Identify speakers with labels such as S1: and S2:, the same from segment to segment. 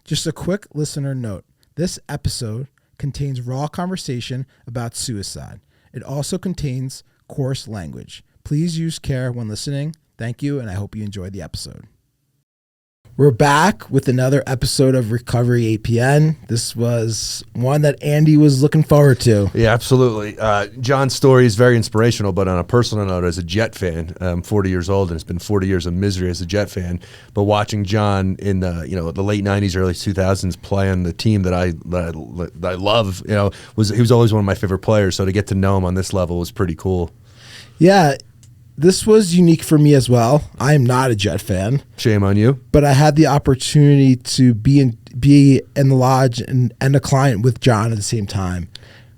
S1: Just a quick listener note. This episode contains raw conversation about suicide. It also contains coarse language. Please use care when listening. Thank you, and I hope you enjoyed the episode. We're back with another episode of Recovery APN. This was one that Andy was looking forward to.
S2: Yeah, absolutely. John's story is very inspirational, but on a personal note, as a Jet fan, I'm 40 years old, and it's been 40 years of misery as a Jet fan. But watching John in the late 90s, early 2000s play on the team that I love, he was always one of my favorite players. So to get to know him on this level was pretty cool.
S1: Yeah. This was unique for me as well. I am not a Jet fan.
S2: Shame on you.
S1: But I had the opportunity to be in the lodge and a client with John at the same time.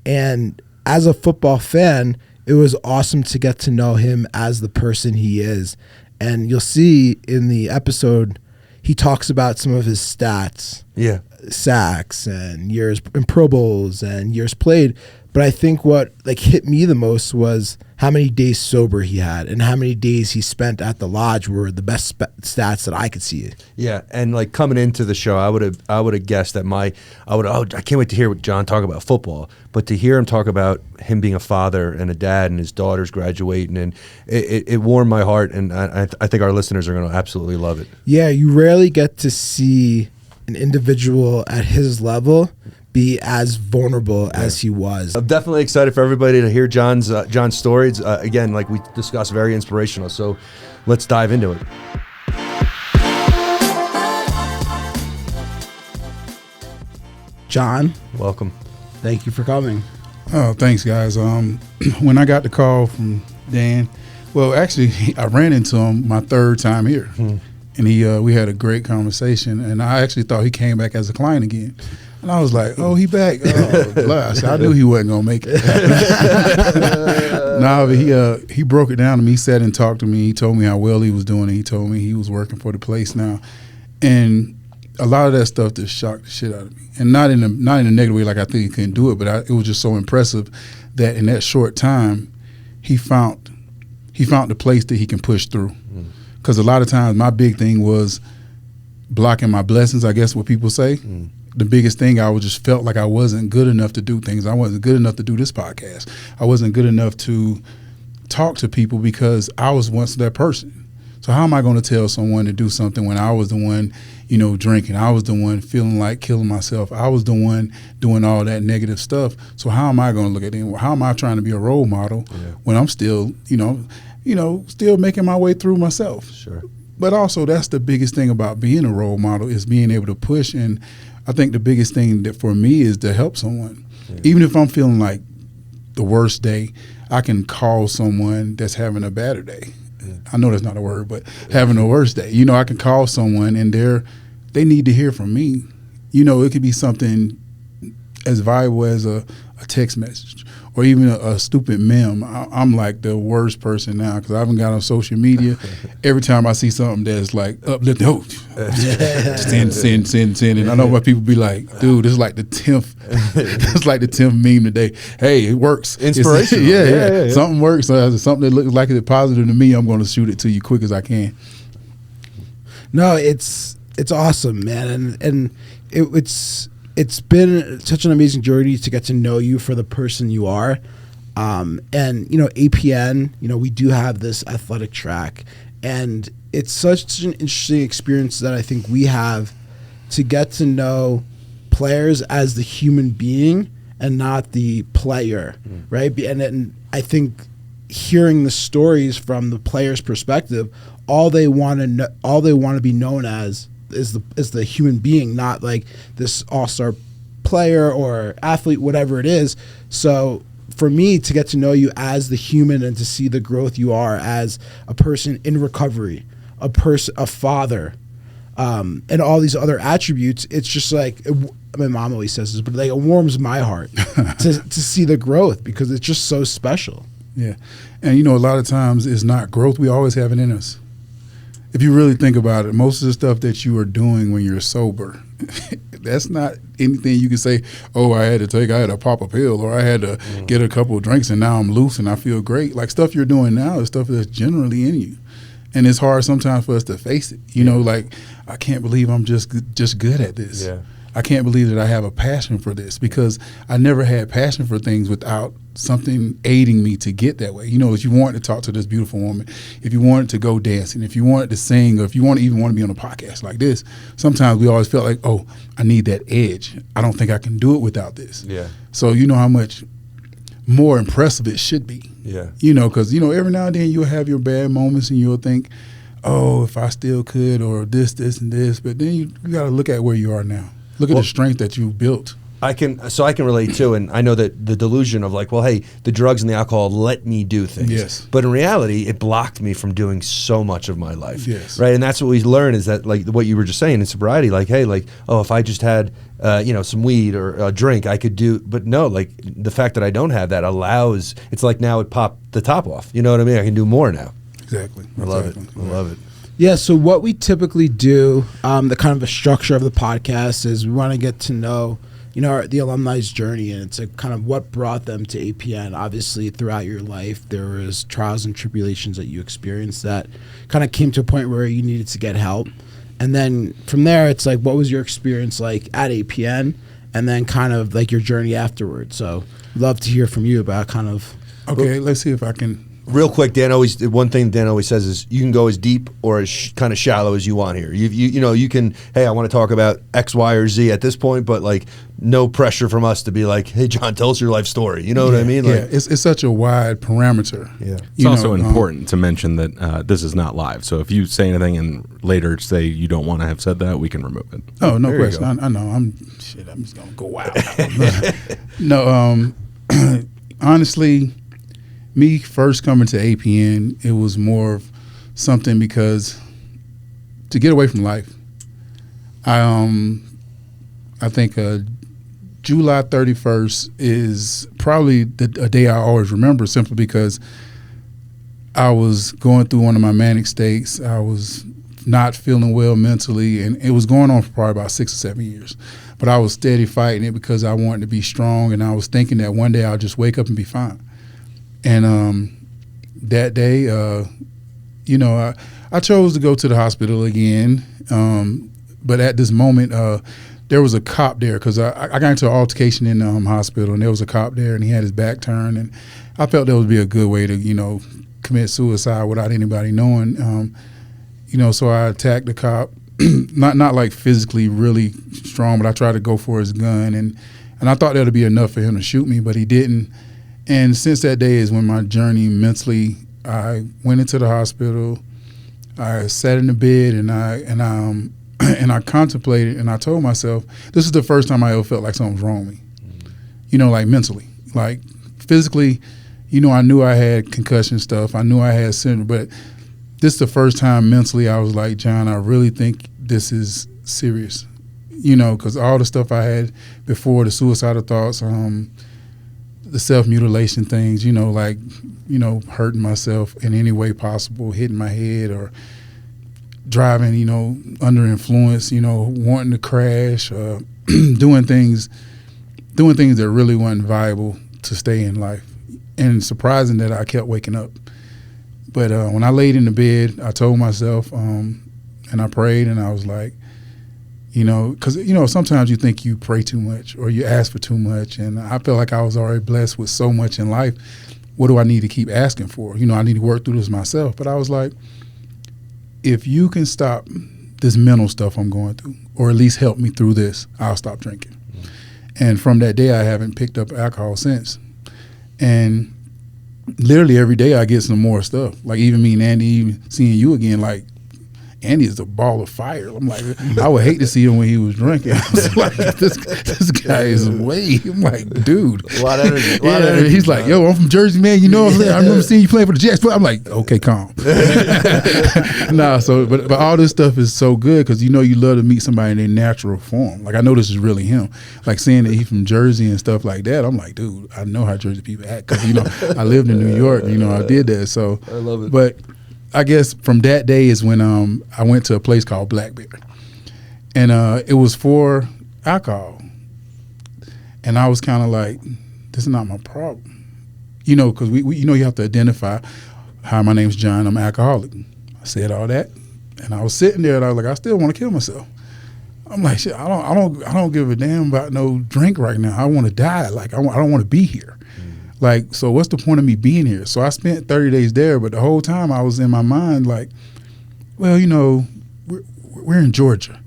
S1: And as a football fan, it was awesome to get to know him as the person he is. And you'll see in the episode, he talks about some of his stats.
S2: Yeah.
S1: Sacks and years in Pro Bowls and years played. But I think what hit me the most was how many days sober he had and how many days he spent at the lodge were the best stats that I could see.
S2: Yeah, and coming into the show, I would have guessed that I can't wait to hear what John talk about football, but to hear him talk about him being a father and a dad and his daughter's graduating, and it warmed my heart, and I think our listeners are going to absolutely love it.
S1: Yeah, you rarely get to see an individual at his level be as vulnerable as he was.
S2: I'm definitely excited for everybody to hear John's stories. Again, like we discussed, very inspirational. So let's dive into it.
S1: John,
S2: welcome.
S1: Thank you for coming.
S3: Oh, thanks, guys. When I got the call from Dan, well, actually, I ran into him my third time here. And we had a great conversation, and I actually thought he came back as a client again. And I was like, oh, he back. Oh, bless. I knew he wasn't going to make it. No, but he broke it down to me. He sat and talked to me. He told me how well he was doing. He told me he was working for the place now. And a lot of that stuff just shocked the shit out of me. And not in a negative way, like I think he couldn't do it, but it was just so impressive that in that short time, he found the place that he can push through. Because a lot of times my big thing was blocking my blessings, I guess what people say. The biggest thing, I just felt like I wasn't good enough to do things. I wasn't good enough to do this podcast. I wasn't good enough to talk to people because I was once that person. So how am I going to tell someone to do something when I was the one, drinking? I was the one feeling like killing myself. I was the one doing all that negative stuff. So how am I going to look at it? How am I trying to be a role model when I'm still, still making my way through myself?
S2: Sure.
S3: But also that's the biggest thing about being a role model is being able to push. And I think the biggest thing that for me is to help someone. Even if I'm feeling like the worst day, I can call someone that's having a better day. I know that's not a word, but having a worse day. I can call someone and they need to hear from me. It could be something as valuable as a text message or even a stupid meme. I'm like the worst person now because I haven't got on social media. Every time I see something that's like uplifting, send. And I know why people be like, dude, this is like the 10th. It's like the 10th meme today. Hey, it works.
S2: Inspirational.
S3: Yeah. Something works. Something that looks like it's positive to me, I'm going to shoot it to you quick as I can.
S1: No, it's awesome, man, and it's been such an amazing journey to get to know you for the person you are. And, APN, we do have this athletic track, and it's such an interesting experience that I think we have to get to know players as the human being and not the player, right? And I think hearing the stories from the player's perspective, all they want to be known as is the human being, not like this all-star player or athlete, whatever it is. So for me to get to know you as the human and to see the growth you are as a person in recovery, a father, and all these other attributes, it's just like, my mom always says this, but it warms my heart to see the growth because it's just so special.
S3: Yeah. And a lot of times it's not growth. We always have it in us. If you really think about it, most of the stuff that you are doing when you're sober, that's not anything you can say, oh, I had to pop a pill or I had to get a couple of drinks and now I'm loose and I feel great. Like stuff you're doing now is stuff that's generally in you. And it's hard sometimes for us to face it. You know, like, I can't believe I'm just good at this.
S2: Yeah.
S3: I can't believe that I have a passion for this, because I never had passion for things without something aiding me to get that way. You know, if you wanted to talk to this beautiful woman, if you wanted to go dancing, if you wanted to sing, or if you even want to be on a podcast like this, sometimes we always felt like, oh, I need that edge. I don't think I can do it without this.
S2: Yeah.
S3: So you know how much more impressive it should be.
S2: Yeah.
S3: You know, because, you know, every now and then you'll have your bad moments and you'll think, oh, if I still could, or this, and this. But then you got to look at where you are now. Look at the strength that you built.
S2: I can relate too, and I know that the delusion of like, well, hey, the drugs and the alcohol let me do things.
S3: Yes.
S2: But in reality, it blocked me from doing so much of my life.
S3: Yes.
S2: Right. And that's what we learn, is that, like what you were just saying in sobriety, like, hey, like, oh, if I just had some weed or a drink, I could do. But no, like, the fact that I don't have that allows. It's like now it popped the top off. You know what I mean? I can do more now.
S3: Exactly.
S2: I love it. I love it.
S1: Yeah, so what we typically do, the kind of a structure of the podcast is we want to get to know, you know, the alumni's journey, and it's a kind of what brought them to APN. Obviously, throughout your life, there was trials and tribulations that you experienced that kind of came to a point where you needed to get help. And then from there, it's like, what was your experience like at APN, and then kind of like your journey afterwards. So love to hear from you about kind of.
S3: Okay, let's see if I can.
S2: Real quick, one thing Dan always says is you can go as deep or as kind of shallow as you want here. You can, hey, I want to talk about X, Y, or Z at this point, but like no pressure from us to be like, hey, John, tell us your life story. You know what I mean? Like,
S3: yeah, it's such a wide parameter.
S2: Yeah.
S4: It's also important to mention that this is not live. So if you say anything and later say you don't want to have said that, we can remove it.
S3: Oh, no question. I know. I'm just going to go wild. No, honestly, me first coming to APN, it was more of something because to get away from life. I think July 31st is probably a day I always remember, simply because I was going through one of my manic states. I was not feeling well mentally, and it was going on for probably about 6 or 7 years. But I was steady fighting it because I wanted to be strong, and I was thinking that one day I'll just wake up and be fine. And that day, I chose to go to the hospital again. But at this moment, there was a cop there, because I got into an altercation in the hospital, and there was a cop there, and he had his back turned. And I felt that would be a good way to, commit suicide without anybody knowing. So I attacked the cop, not like physically really strong, but I tried to go for his gun. And I thought that would be enough for him to shoot me, but he didn't. And since that day is when my journey mentally, I went into the hospital, I sat in the bed, and I contemplated, and I told myself, this is the first time I ever felt like something was wrong with me. Like mentally. Like physically, I knew I had concussion stuff. I knew I had syndrome, but this is the first time mentally I was like, John, I really think this is serious. Because all the stuff I had before, the suicidal thoughts, the self-mutilation things, hurting myself in any way possible, hitting my head, or driving, under influence, wanting to crash, doing things that really weren't viable to stay in life. And surprising that I kept waking up. But when I laid in the bed, I told myself, and I prayed, and I was like, because, sometimes you think you pray too much or you ask for too much. And I felt like I was already blessed with so much in life. What do I need to keep asking for? I need to work through this myself. But I was like, if you can stop this mental stuff I'm going through, or at least help me through this, I'll stop drinking. And from that day, I haven't picked up alcohol since. And literally every day I get some more stuff. Like even me and Andy, even seeing you again, like, Andy is a ball of fire. I'm like, I would hate to see him when he was drinking. I was like, this guy is way. I'm like, dude.
S2: A lot of energy.
S3: He's like, yo, I'm from Jersey, man. You know what I'm saying? I remember seeing you playing for the Jets. But I'm like, okay, calm. But all this stuff is so good because you love to meet somebody in their natural form. Like, I know this is really him. Like, seeing that he's from Jersey and stuff like that, I'm like, dude, I know how Jersey people act because, I lived in New York. I did that. So
S2: I love it.
S3: But I guess from that day is when I went to a place called Blackberry, and it was for alcohol, and I was kind of like, this is not my problem, because we you have to identify. Hi, my name's John. I'm an alcoholic. I said all that, and I was sitting there, and I was like, I still want to kill myself. I'm like, shit, I don't give a damn about no drink right now. I want to die. Like, I don't want to be here. Like, so what's the point of me being here? So I spent 30 days there, but the whole time I was in my mind like, well, you know, we're in Georgia.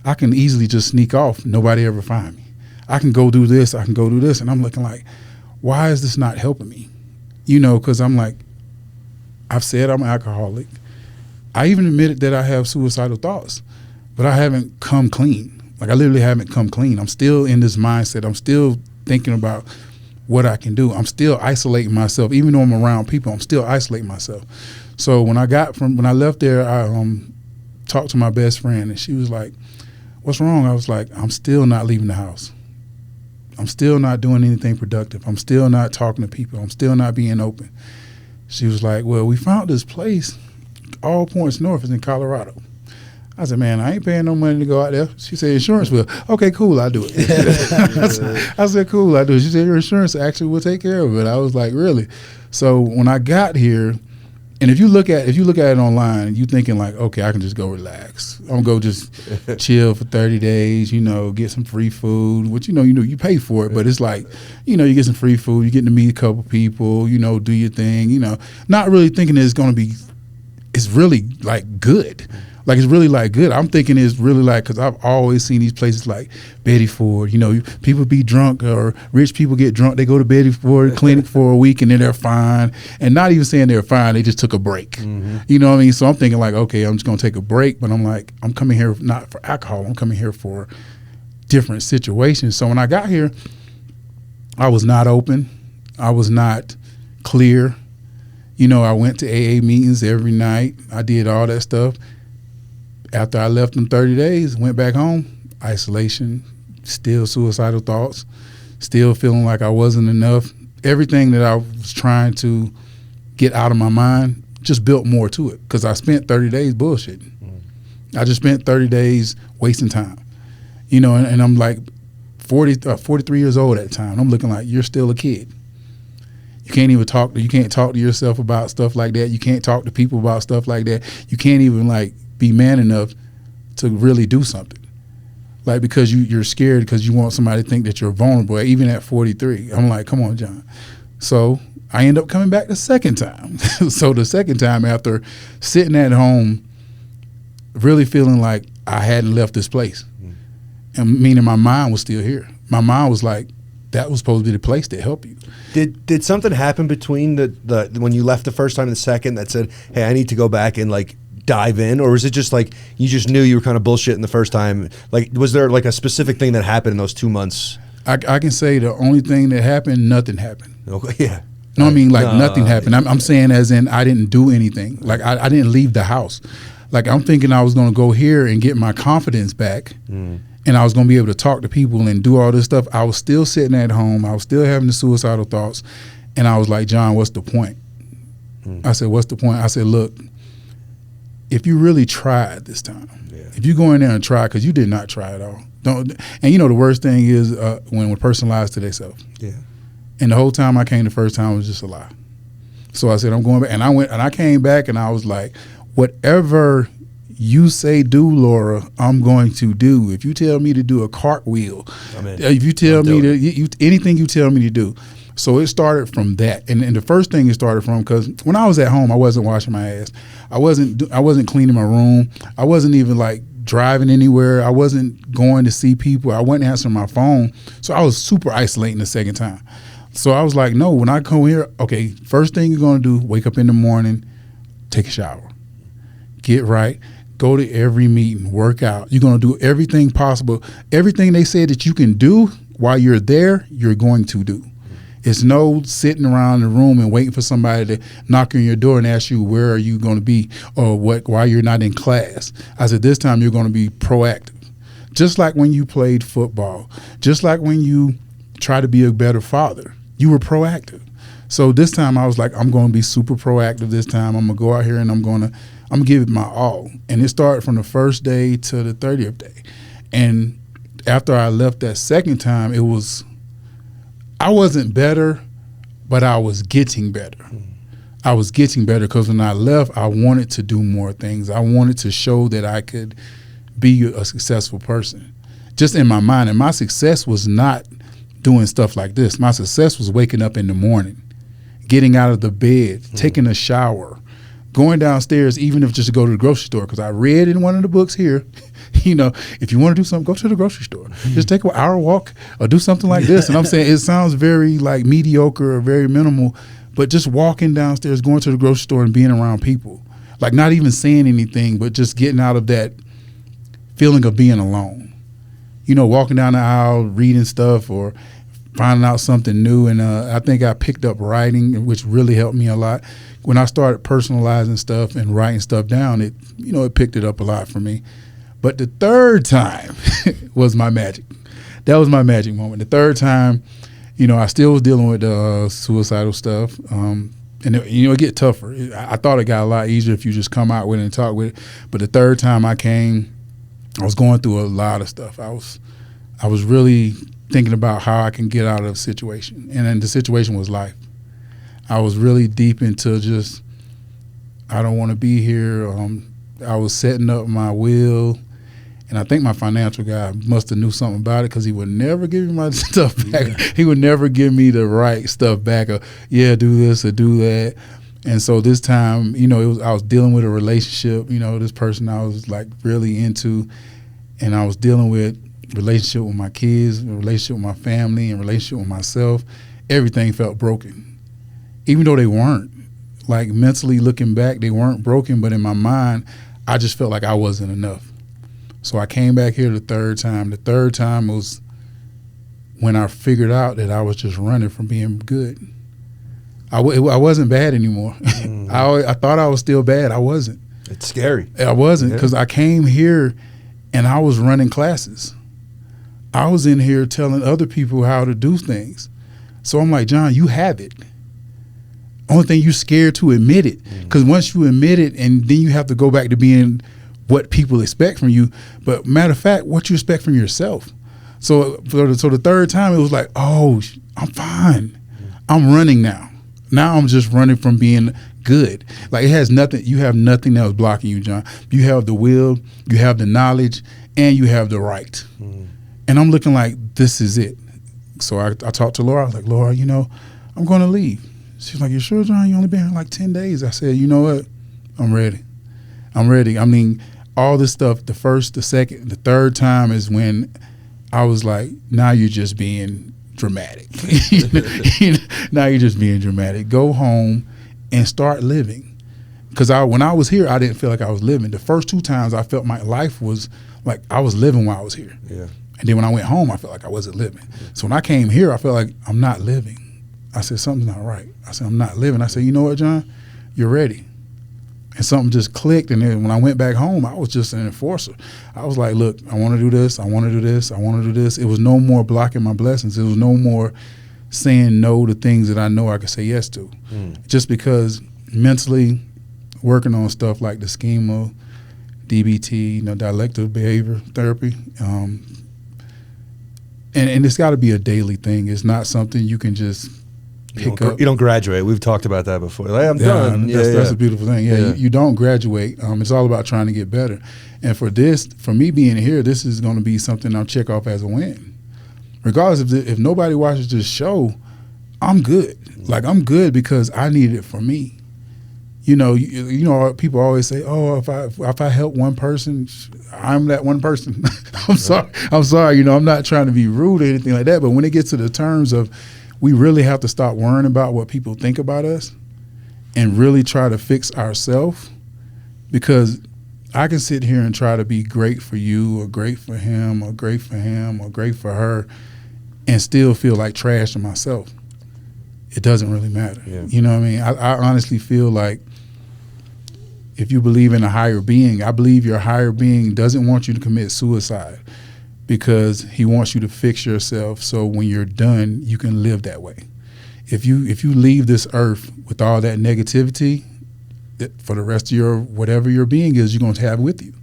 S3: I can easily just sneak off. Nobody ever find me. I can go do this. I can go do this. And I'm looking like, why is this not helping me? You know, because I'm like, I've said I'm an alcoholic. I even admitted that I have suicidal thoughts, but I haven't come clean. Like, I literally haven't come clean. I'm still in this mindset. I'm still thinking about what I can do. I'm still isolating myself. Even though I'm around people, I'm still isolating myself. So when I left there, I talked to my best friend, and she was like, what's wrong? I was like, I'm still not leaving the house. I'm still not doing anything productive. I'm still not talking to people. I'm still not being open. She was like, well, we found this place, All Points North, is in Colorado. I said, man, I ain't paying no money to go out there. She said, insurance will. Okay, cool, I'll do it. I said, cool, I'll do it. She said, your insurance actually will take care of it. I was like, really? So when I got here, and if you look at it online, you thinking like, okay, I can just go relax. I'm gonna go just chill for 30 days, you know, get some free food, which, you know, you pay for it, but it's like, you know, you get some free food, you get to meet a couple people, you know, do your thing, you know, not really thinking that it's really like good. Like, it's really like good. I'm thinking it's really like, because I've always seen these places like Betty Ford, you know, people be drunk, or rich people get drunk, they go to Betty Ford clinic for a week and then they're fine. And not even saying they're fine, they just took a break. Mm-hmm. You know what I mean? So I'm thinking like, okay, I'm just going to take a break, but I'm like, I'm coming here not for alcohol, I'm coming here for different situations. So when I got here, I was not open. I was not clear. You know, I went to AA meetings every night. I did all that stuff. After I left in 30 days, went back home, isolation, still suicidal thoughts, still feeling like I wasn't enough. Everything that I was trying to get out of my mind just built more to it, because I spent 30 days bullshitting. I just spent 30 days wasting time. You know, and I'm like 43 years old at the time. I'm looking like, you're still a kid. You can't talk to yourself about stuff like that. You can't talk to people about stuff like that. You can't even like be man enough to really do something, like, because you're scared because you want somebody to think that you're vulnerable. Even at 43, I'm like, come on, John. So I end up coming back the second time. So the second time, after sitting at home, really feeling like I hadn't left this place, and meaning my mind was still here. My mind was like, that was supposed to be the place to help you.
S2: Did something happen between the when you left the first time and the second that said, hey, I need to go back and like dive in? Or was it just like you just knew you were kind of bullshitting the first time? Like, was there like a specific thing that happened in those 2 months?
S3: I can say the only thing that happened, nothing happened.
S2: Okay, yeah.
S3: No, I mean, like, nothing happened. I'm saying as in I didn't do anything. Like, I didn't leave the house. Like, I'm thinking I was going to go here and get my confidence back, and I was going to be able to talk to people and do all this stuff. I was still sitting at home. I was still having the suicidal thoughts. And I was like, John, what's the point? I said, what's the point? I said, look, if you really tried this time, if you go in there and try, because you did not try at all. Don't. And you know the worst thing is when a person lies to themselves. Yeah. And the whole time I came the first time, it was just a lie. So I said, I'm going back. And I went and I came back and I was like, whatever you say do, Laura, I'm going to do. If you tell me to do a cartwheel, if you tell me to, anything you tell me to do. So it started from that. And the first thing it started from, because when I was at home, I wasn't washing my ass. I wasn't cleaning my room. I wasn't even like driving anywhere. I wasn't going to see people. I wasn't answering my phone. So I was super isolating the second time. So I was like, no, when I come here, okay, first thing you're going to do, wake up in the morning, take a shower, get right, go to every meeting, work out. You're going to do everything possible. Everything they say that you can do while you're there, you're going to do. It's no sitting around the room and waiting for somebody to knock on your door and ask you, where are you going to be, or why you're not in class. I said, this time you're going to be proactive. Just like when you played football, just like when you try to be a better father, you were proactive. So this time I was like, I'm going to be super proactive this time. I'm going to go out here and I'm going to give it my all. And it started from the first day to the 30th day. And after I left that second time, I wasn't better, but I was getting better. I was getting better, because when I left, I wanted to do more things. I wanted to show that I could be a successful person, just in my mind. And my success was not doing stuff like this. My success was waking up in the morning, getting out of the bed, taking a shower, going downstairs, even if just to go to the grocery store. Because I read in one of the books here, if you want to do something, go to the grocery store. Just take an hour walk or do something like this. And I'm saying it sounds very like mediocre or very minimal, but just walking downstairs, going to the grocery store and being around people, like not even saying anything, but just getting out of that feeling of being alone. Walking down the aisle, reading stuff or finding out something new. And I think I picked up writing, which really helped me a lot. When I started personalizing stuff and writing stuff down, it picked it up a lot for me. But the third time was my magic. That was my magic moment. The third time, I still was dealing with suicidal stuff. And it get tougher. I thought it got a lot easier if you just come out with it and talk with it. But the third time I came, I was going through a lot of stuff. I was really thinking about how I can get out of the situation. And then the situation was life. I was really deep into just, I don't want to be here. I was setting up my will. And I think my financial guy must have knew something about it, because he would never give me my stuff back. He would never give me the right stuff back. Or, do this or do that. And so this time, I was dealing with a relationship, this person I was like really into, and I was dealing with relationship with my kids, a relationship with my family, and relationship with myself. Everything felt broken, even though they weren't. Like mentally looking back, they weren't broken, but in my mind, I just felt like I wasn't enough. So I came back here the third time. The third time was when I figured out that I was just running from being good. I wasn't bad anymore. I thought I was still bad. I wasn't.
S2: It's scary.
S3: I wasn't, because I came here and I was running classes. I was in here telling other people how to do things. So I'm like, John, you have it. Only thing you're scared to admit it, because once you admit it, and then you have to go back to being what people expect from you. But matter of fact, what you expect from yourself. So the third time, it was like, oh, I'm fine. I'm running now. Now I'm just running from being good. Like it has nothing. You have nothing else blocking you, John. You have the will, you have the knowledge, and you have the right. And I'm looking like, this is it. So I talked to Laura. I was like, Laura, I'm going to leave. She's like, you sure, John? You only been here like 10 days. I said, you know what? I'm ready. I mean, all this stuff, the first, the second, the third time is when I was like, now you're just being dramatic. Now you're just being dramatic. Go home and start living. Because when I was here, I didn't feel like I was living. The first two times I felt my life was like I was living while I was here. Yeah. And then when I went home, I felt like I wasn't living. So when I came here, I felt like I'm not living. I said, something's not right. I said, I'm not living. I said, you know what, John? You're ready. And something just clicked. And then when I went back home, I was just an enforcer. I was like, look, I want to do this. I want to do this. I want to do this. It was no more blocking my blessings. It was no more saying no to things that I know I could say yes to. Just because mentally working on stuff like the schema, DBT, dialectical behavior therapy, and it's got to be a daily thing. It's not something you can just pick up.
S2: You don't graduate. We've talked about that before. Like, I'm done.
S3: That's a beautiful thing. You don't graduate. It's all about trying to get better. And for me being here, this is going to be something I'll check off as a win. Regardless if nobody watches this show, I'm good. Like I'm good because I need it for me. People always say, "Oh, if I help one person, I'm that one person." I'm sorry. I'm not trying to be rude or anything like that. But when it gets to the terms of, we really have to stop worrying about what people think about us, and really try to fix ourselves. Because I can sit here and try to be great for you, or great for him, or great for him, or great for her, and still feel like trash to myself. It doesn't really matter. Yeah. You know what I mean? I honestly feel like, if you believe in a higher being, I believe your higher being doesn't want you to commit suicide, because he wants you to fix yourself so when you're done, you can live that way. If you leave this earth with all that negativity, for the rest of your, whatever your being is, you're going to have with you.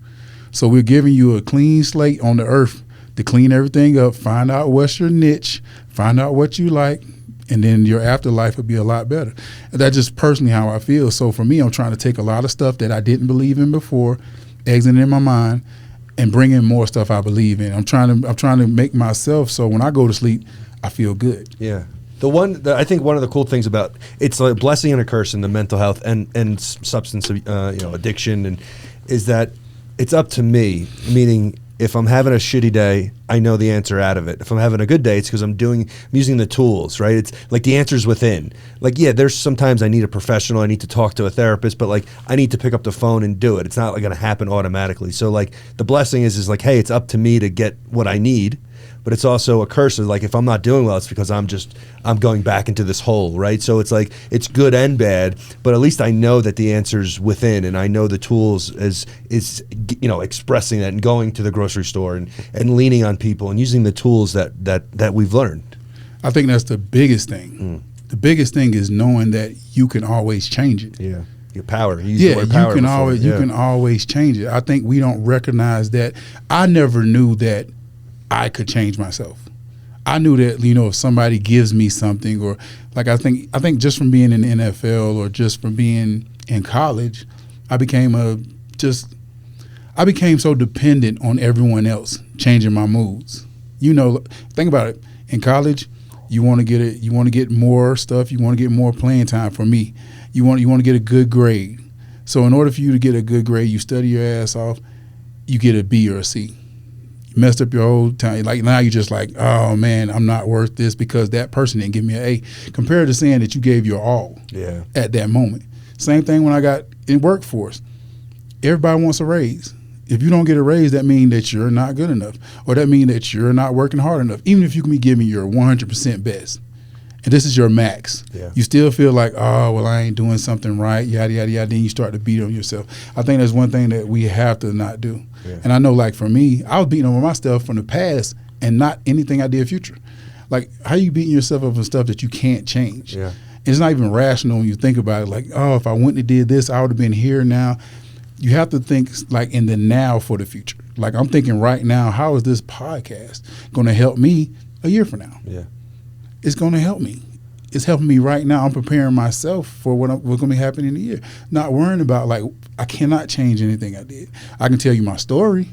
S3: So we're giving you a clean slate on the earth to clean everything up, find out what's your niche, find out what you like, and then your afterlife would be a lot better. And that's just personally how I feel. So for me, I'm trying to take a lot of stuff that I didn't believe in before, exit in my mind, and bring in more stuff I believe in. I'm trying to make myself so when I go to sleep, I feel good.
S2: Yeah. I think one of the cool things about it's a blessing and a curse in the mental health and substance addiction, and is that it's up to me. Meaning, if I'm having a shitty day, I know the answer out of it. If I'm having a good day, it's because I'm using the tools, right? It's like the answer's within. Like, yeah, there's sometimes I need a professional, I need to talk to a therapist, but like I need to pick up the phone and do it. It's not like going to happen automatically. So like the blessing is like, hey, it's up to me to get what I need. But it's also a curse of like, if I'm not doing well, it's because I'm going back into this hole, right? So it's like, it's good and bad, but at least I know that the answer's within, and I know the tools is expressing that and going to the grocery store and leaning on people and using the tools that we've learned.
S3: I think that's the biggest thing. The biggest thing is knowing that you can always change it.
S2: Yeah. Your power.
S3: You can always change it. I think we don't recognize that. I never knew that I could change myself. I knew that, if somebody gives me something, or like I think just from being in the NFL or just from being in college, I became so dependent on everyone else changing my moods. Think about it. In college, you want to get more stuff, you want to get more playing time. For me, you want to get a good grade. So in order for you to get a good grade, you study your ass off, you get a B or a C. Messed up your whole time. Like now you're just like, oh man, I'm not worth this because that person didn't give me an A. Compared to saying that you gave your all at that moment. Same thing when I got in workforce. Everybody wants a raise. If you don't get a raise, that means that you're not good enough, or that means that you're not working hard enough. Even if you can be giving your 100% best, and this is your max, you still feel like, oh, well, I ain't doing something right, yada, yada, yada. Then you start to beat on yourself. I think that's one thing that we have to not do. Yeah. And I know, like, for me, I was beating on myself from the past and not anything I did future. Like, how you beating yourself up for stuff that you can't change? Yeah. It's not even rational when you think about it. Like, oh, if I wouldn't have did this, I would have been here now. You have to think, like, in the now for the future. Like, I'm thinking right now, how is this podcast going to help me a year from now? Yeah. It's going to help me. It's helping me right now. I'm preparing myself for what's going to be happening in a year. Not worrying about, like, I cannot change anything I did. I can tell you my story.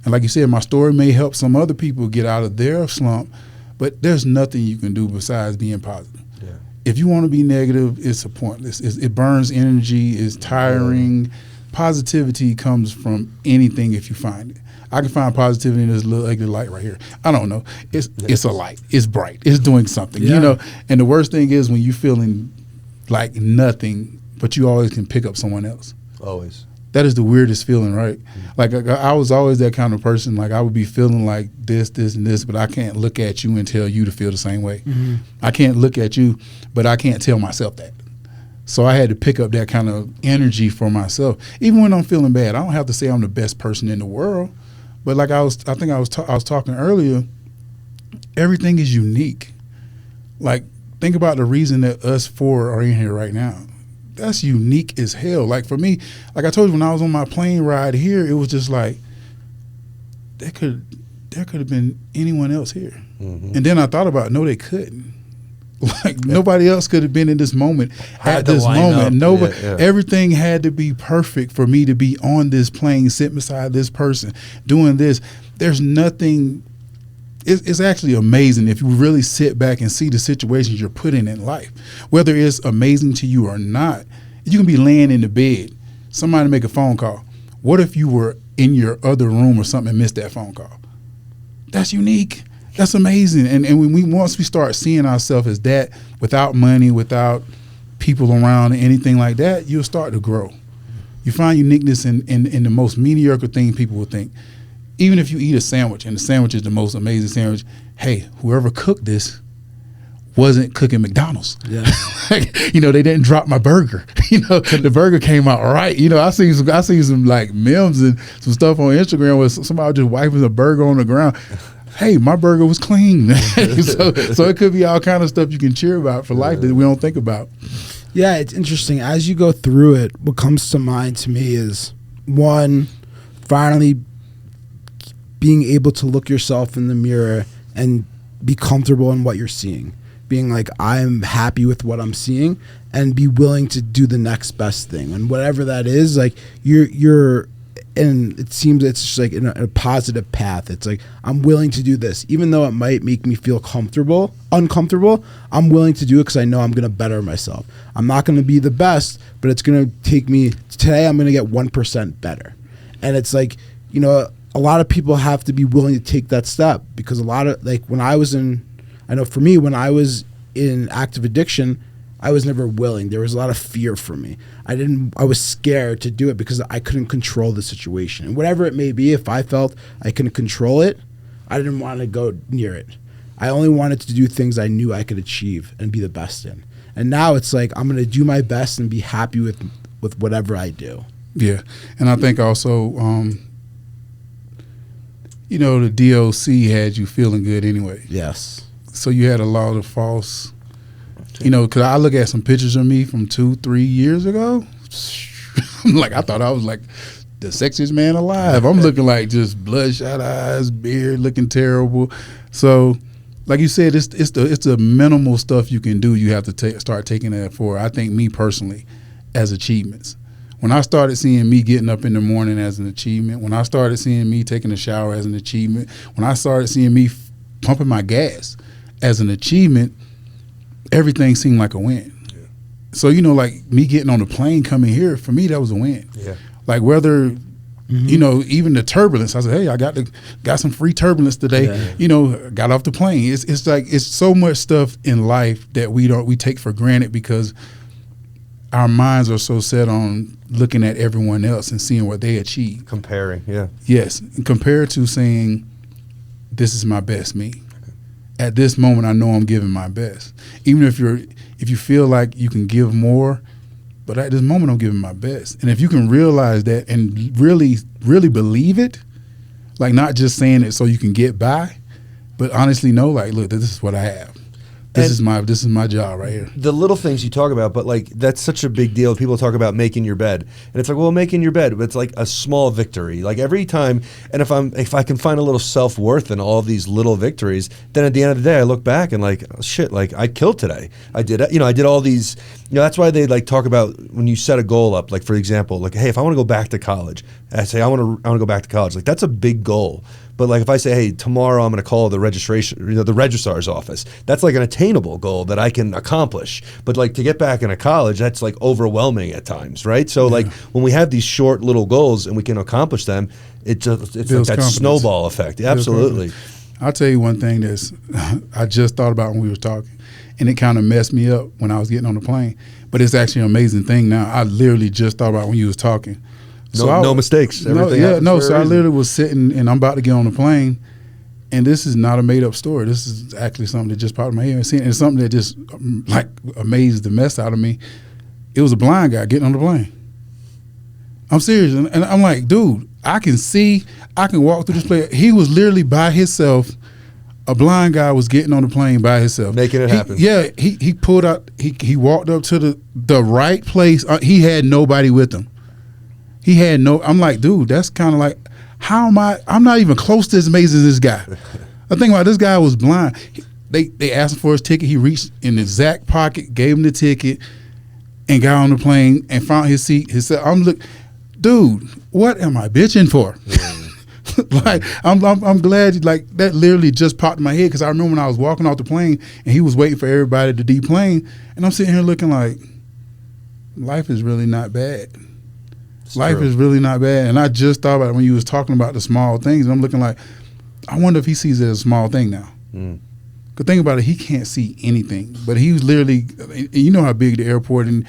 S3: And like you said, my story may help some other people get out of their slump, but there's nothing you can do besides being positive. Yeah. If you want to be negative, it's pointless. It burns energy. It's tiring. Yeah. Positivity comes from anything if you find it. I can find positivity in this little ugly light right here. I don't know. It's a light. It's bright. It's doing something, And the worst thing is when you're feeling like nothing, but you always can pick up someone else. Always. That is the weirdest feeling, right? Mm-hmm. Like I was always that kind of person. Like I would be feeling like this, and this, but I can't look at you and tell you to feel the same way. Mm-hmm. I can't look at you, but I can't tell myself that. So I had to pick up that kind of energy for myself. Even when I'm feeling bad, I don't have to say I'm the best person in the world. But like I was talking earlier, everything is unique. Like, think about the reason that us four are in here right now. That's unique as hell. Like for me, like I told you, when I was on my plane ride here, it was just like, there could have been anyone else here. Mm-hmm. And then I thought about, no, they couldn't. Like nobody else could have been in this moment at this moment. Nobody, everything had to be perfect for me to be on this plane, sitting beside this person, doing this. There's nothing. It's actually amazing if you really sit back and see the situations you're put in life, whether it's amazing to you or not. You can be laying in the bed, somebody make a phone call. What if you were in your other room or something and missed that phone call? That's unique. That's amazing. And once we start seeing ourselves as that, without money, without people around, or anything like that, you'll start to grow. You find uniqueness in the most mediocre thing people will think. Even if you eat a sandwich, and the sandwich is the most amazing sandwich, hey, whoever cooked this wasn't cooking McDonald's. Yeah. They didn't drop my burger. The burger came out right. I seen some like memes and some stuff on Instagram where somebody just wiping a burger on the ground. Hey, my burger was clean. so it could be all kind of stuff you can cheer about for life that we don't think about.
S1: Yeah, it's interesting. As you go through it, what comes to mind to me is, one, finally being able to look yourself in the mirror and be comfortable in what you're seeing. being like, I'm happy with what I'm seeing, and be willing to do the next best thing. And whatever that is, like you're and it seems it's just like in a positive path. It's like, I'm willing to do this, even though it might make me feel uncomfortable. I'm willing to do it because I know I'm going to better myself. I'm not going to be the best, but it's going to take me, today I'm going to get 1% better. And it's like, you know, a lot of people have to be willing to take that step, because a lot of, like, when I know for me, when I was in active addiction, I was never willing. There was a lot of fear for me. I was scared to do it because I couldn't control the situation. And whatever it may be, if I felt I couldn't control it, I didn't want to go near it. I only wanted to do things I knew I could achieve and be the best in. And now it's like, I'm going to do my best and be happy with whatever I do.
S3: Yeah. And I think also, you know, the DOC had you feeling good anyway.
S1: Yes.
S3: So you had a lot of false, you know, because I look at some pictures of me from 2-3 years ago. I'm like, I thought I was like the sexiest man alive. I'm looking like just bloodshot eyes, beard, looking terrible. So, like you said, it's the minimal stuff you can do. You have to start taking that for, I think, me personally, as achievements. When I started seeing me getting up in the morning as an achievement, when I started seeing me taking a shower as an achievement, when I started seeing me pumping my gas as an achievement, everything seemed like a win. Yeah. So, you know, like me getting on the plane coming here, for me, that was a win. Yeah. Like whether, you know, even the turbulence, I said, hey, I got some free turbulence today. Yeah. You know, got off the plane. It's like, it's so much stuff in life that we take for granted because our minds are so set on looking at everyone else and seeing what they achieve.
S2: Comparing, yeah.
S3: Yes, compared to saying, this is my best me. At this moment, I know I'm giving my best. Even if you feel like you can give more, but at this moment, I'm giving my best. And if you can realize that and really, really believe it, like not just saying it so you can get by, but honestly know, like, look, this is what I have. This is my job right here.
S2: The little things you talk about, but like that's such a big deal. People talk about making your bed, and it's like, well, making your bed, but it's like a small victory. Like every time, and if I can find a little self-worth in all of these little victories, then at the end of the day, I look back and like, oh, shit, like I killed today. I did all these. You know, that's why they like talk about when you set a goal up. Like for example, like, hey, if I want to go back to college, I say I want to go back to college. Like that's a big goal. But like if I say, hey, tomorrow I'm going to call the the registrar's office, that's like an attainable goal that I can accomplish. But like to get back into college, that's like overwhelming at times, right? So like when we have these short little goals and we can accomplish them, it's like that snowball effect. Absolutely.
S3: I'll tell you one thing I just thought about when we were talking, and it kind of messed me up when I was getting on the plane. But it's actually an amazing thing now. I literally just thought about when you was talking.
S2: No mistakes. Everything
S3: so I literally was sitting and I'm about to get on the plane, and this is not a made up story. This is actually something that just popped in my head. And it's something that just like amazed the mess out of me. It was a blind guy getting on the plane. I'm serious. And I'm like, dude, I can walk through this place. He was literally by himself. A blind guy was getting on the plane by himself.
S2: Making it happen.
S3: Yeah, he pulled out, he walked up to the right place. He had nobody with him. I'm like, dude, that's kind of like, I'm not even close to as amazing as this guy. I think about this guy was blind. They asked him for his ticket. He reached in his exact pocket, gave him the ticket, and got on the plane and found his seat. He said, dude, what am I bitching for? Like, I'm glad, like, that literally just popped in my head because I remember when I was walking off the plane and he was waiting for everybody to deplane, and I'm sitting here looking like, life is really not bad. Life is really not bad. And I just thought about it when you was talking about the small things, and I'm looking like, I wonder if he sees it as a small thing now. Because think about it, he can't see anything. But he was literally, you know how big the airport, and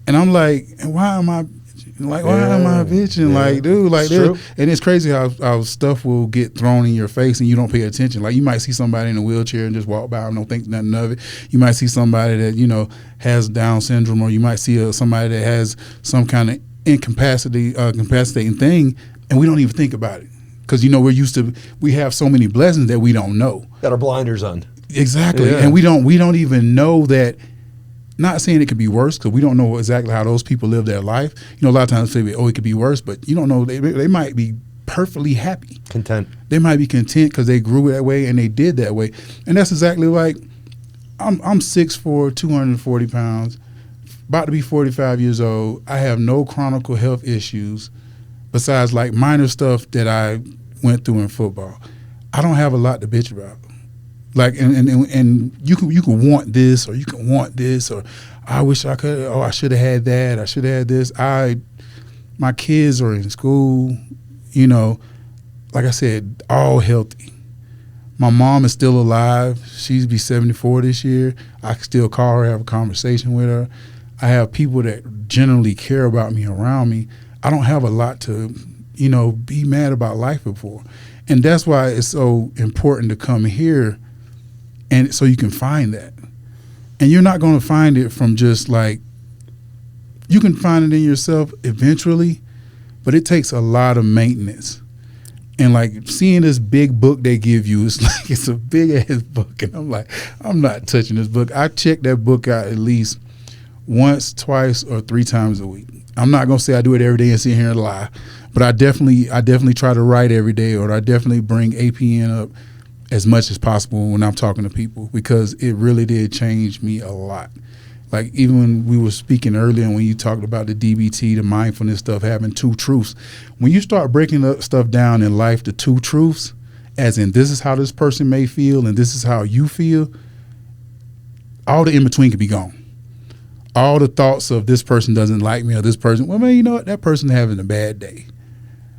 S3: I'm like, why am I bitching? Yeah. Like, dude, like this. And it's crazy how stuff will get thrown in your face and you don't pay attention. Like you might see somebody in a wheelchair and just walk by and don't think nothing of it. You might see somebody that, you know, has Down syndrome, or you might see somebody that has some kind of incapacitating thing, and we don't even think about it because, you know, we have so many blessings that we don't know,
S2: got our blinders on.
S3: Exactly. And we don't even know that. Not saying it could be worse, because we don't know exactly how those people live their life. You know, a lot of times they say, oh, it could be worse, but you don't know. They might be perfectly happy,
S2: content.
S3: They might be content because they grew that way and they did that way. And that's exactly like I'm 6'4", 240 pounds, about to be 45 years old. I have no chronic health issues besides like minor stuff that I went through in football. I don't have a lot to bitch about. Like, and you can want this, or you can want this, or I wish I could, oh, I should have had that, I should have had this. My kids are in school, you know, like I said, all healthy. My mom is still alive. She's be 74 this year. I can still call her, have a conversation with her. I have people that generally care about me around me. I don't have a lot to, you know, be mad about life before. And that's why it's so important to come here, and so you can find that. And you're not going to find it from just like, you can find it in yourself eventually, but it takes a lot of maintenance. And like seeing this big book they give you, it's like, it's a big ass book. And I'm like, I'm not touching this book. I check that book out at least once, twice, or 3 times a week. I'm not going to say I do it every day and sit here and lie, but I definitely try to write every day, or I definitely bring APN up as much as possible when I'm talking to people, because it really did change me a lot. Like even when we were speaking earlier, when you talked about the DBT, the mindfulness stuff, having 2 truths, when you start breaking up stuff down in life to 2 truths, as in this is how this person may feel and this is how you feel, all the in-between can be gone. All the thoughts of this person doesn't like me, or this person, well, man, you know what, that person having a bad day.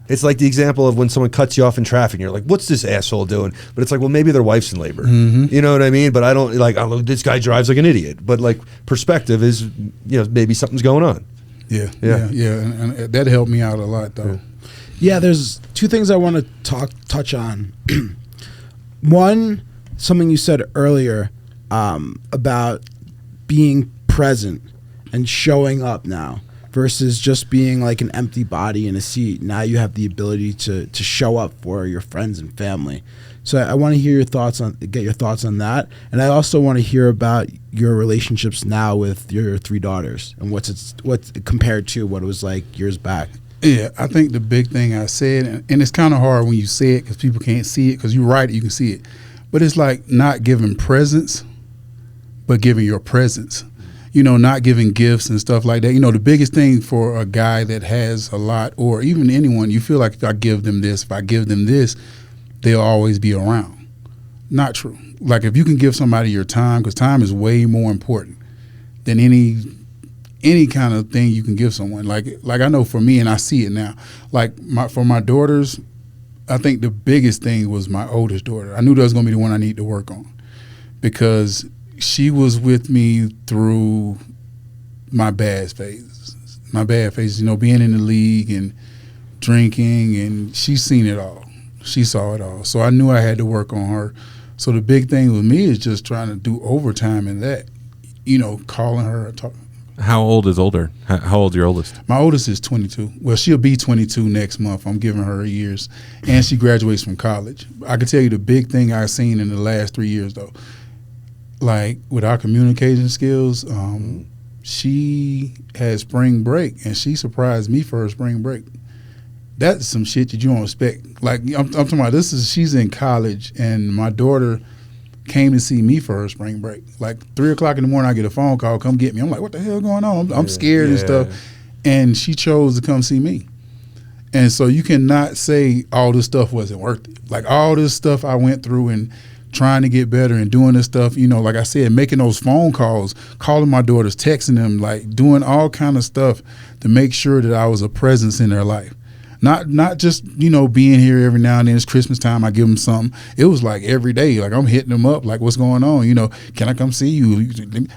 S2: It's like the example of when someone cuts you off in traffic and you're like, what's this asshole doing? But it's like, well, maybe their wife's in labor.
S3: Mm-hmm.
S2: You know what I mean? But I don't, like, this guy drives like an idiot. But like, perspective is, you know, maybe something's going on.
S3: Yeah. And that helped me out a lot, though.
S1: Yeah, there's 2 things I want to touch on. One, something you said earlier about being present and showing up now versus just being like an empty body in a seat. Now you have the ability to show up for your friends and family. So I want to hear your thoughts get your thoughts on that. And I also want to hear about your relationships now with your 3 daughters and what's compared to what it was like years back.
S3: Yeah, I think the big thing I said, and it's kind of hard when you say it because people can't see it, because you write it, you can see it. But it's like not giving presents, but giving your presence. You know, not giving gifts and stuff like that. You know, the biggest thing for a guy that has a lot, or even anyone, you feel like if I give them this, they'll always be around. Not true. Like if you can give somebody your time, because time is way more important than any kind of thing you can give someone. Like I know for me, and I see it now, like for my daughters, I think the biggest thing was my oldest daughter. I knew that was going to be the one I need to work on, because she was with me through my bad phases, you know, being in the league and drinking, and she's seen it all. She saw it all. So I knew I had to work on her. So the big thing with me is just trying to do overtime in that, you know, calling her, talking.
S4: How old is older? How old is your oldest?
S3: My oldest is 22. Well, she'll be 22 next month. I'm giving her years. And she graduates from college. I can tell you the big thing I've seen in the last 3 years, though, like with our communication skills, she had spring break, and she surprised me for her spring break. That's some shit that you don't expect. Like I'm talking about, she's in college, and my daughter came to see me for her spring break. Like 3 o'clock in the morning, I get a phone call, come get me. I'm like, what the hell going on? I'm scared and stuff. And she chose to come see me. And so you cannot say all this stuff wasn't worth it. Like all this stuff I went through and trying to get better and doing this stuff, you know, like I said, making those phone calls, calling my daughters, texting them, like doing all kind of stuff to make sure that I was a presence in their life. Not just, you know, being here every now and then. It's Christmas time, I give them something. It was like every day, like I'm hitting them up, like what's going on? You know, can I come see you?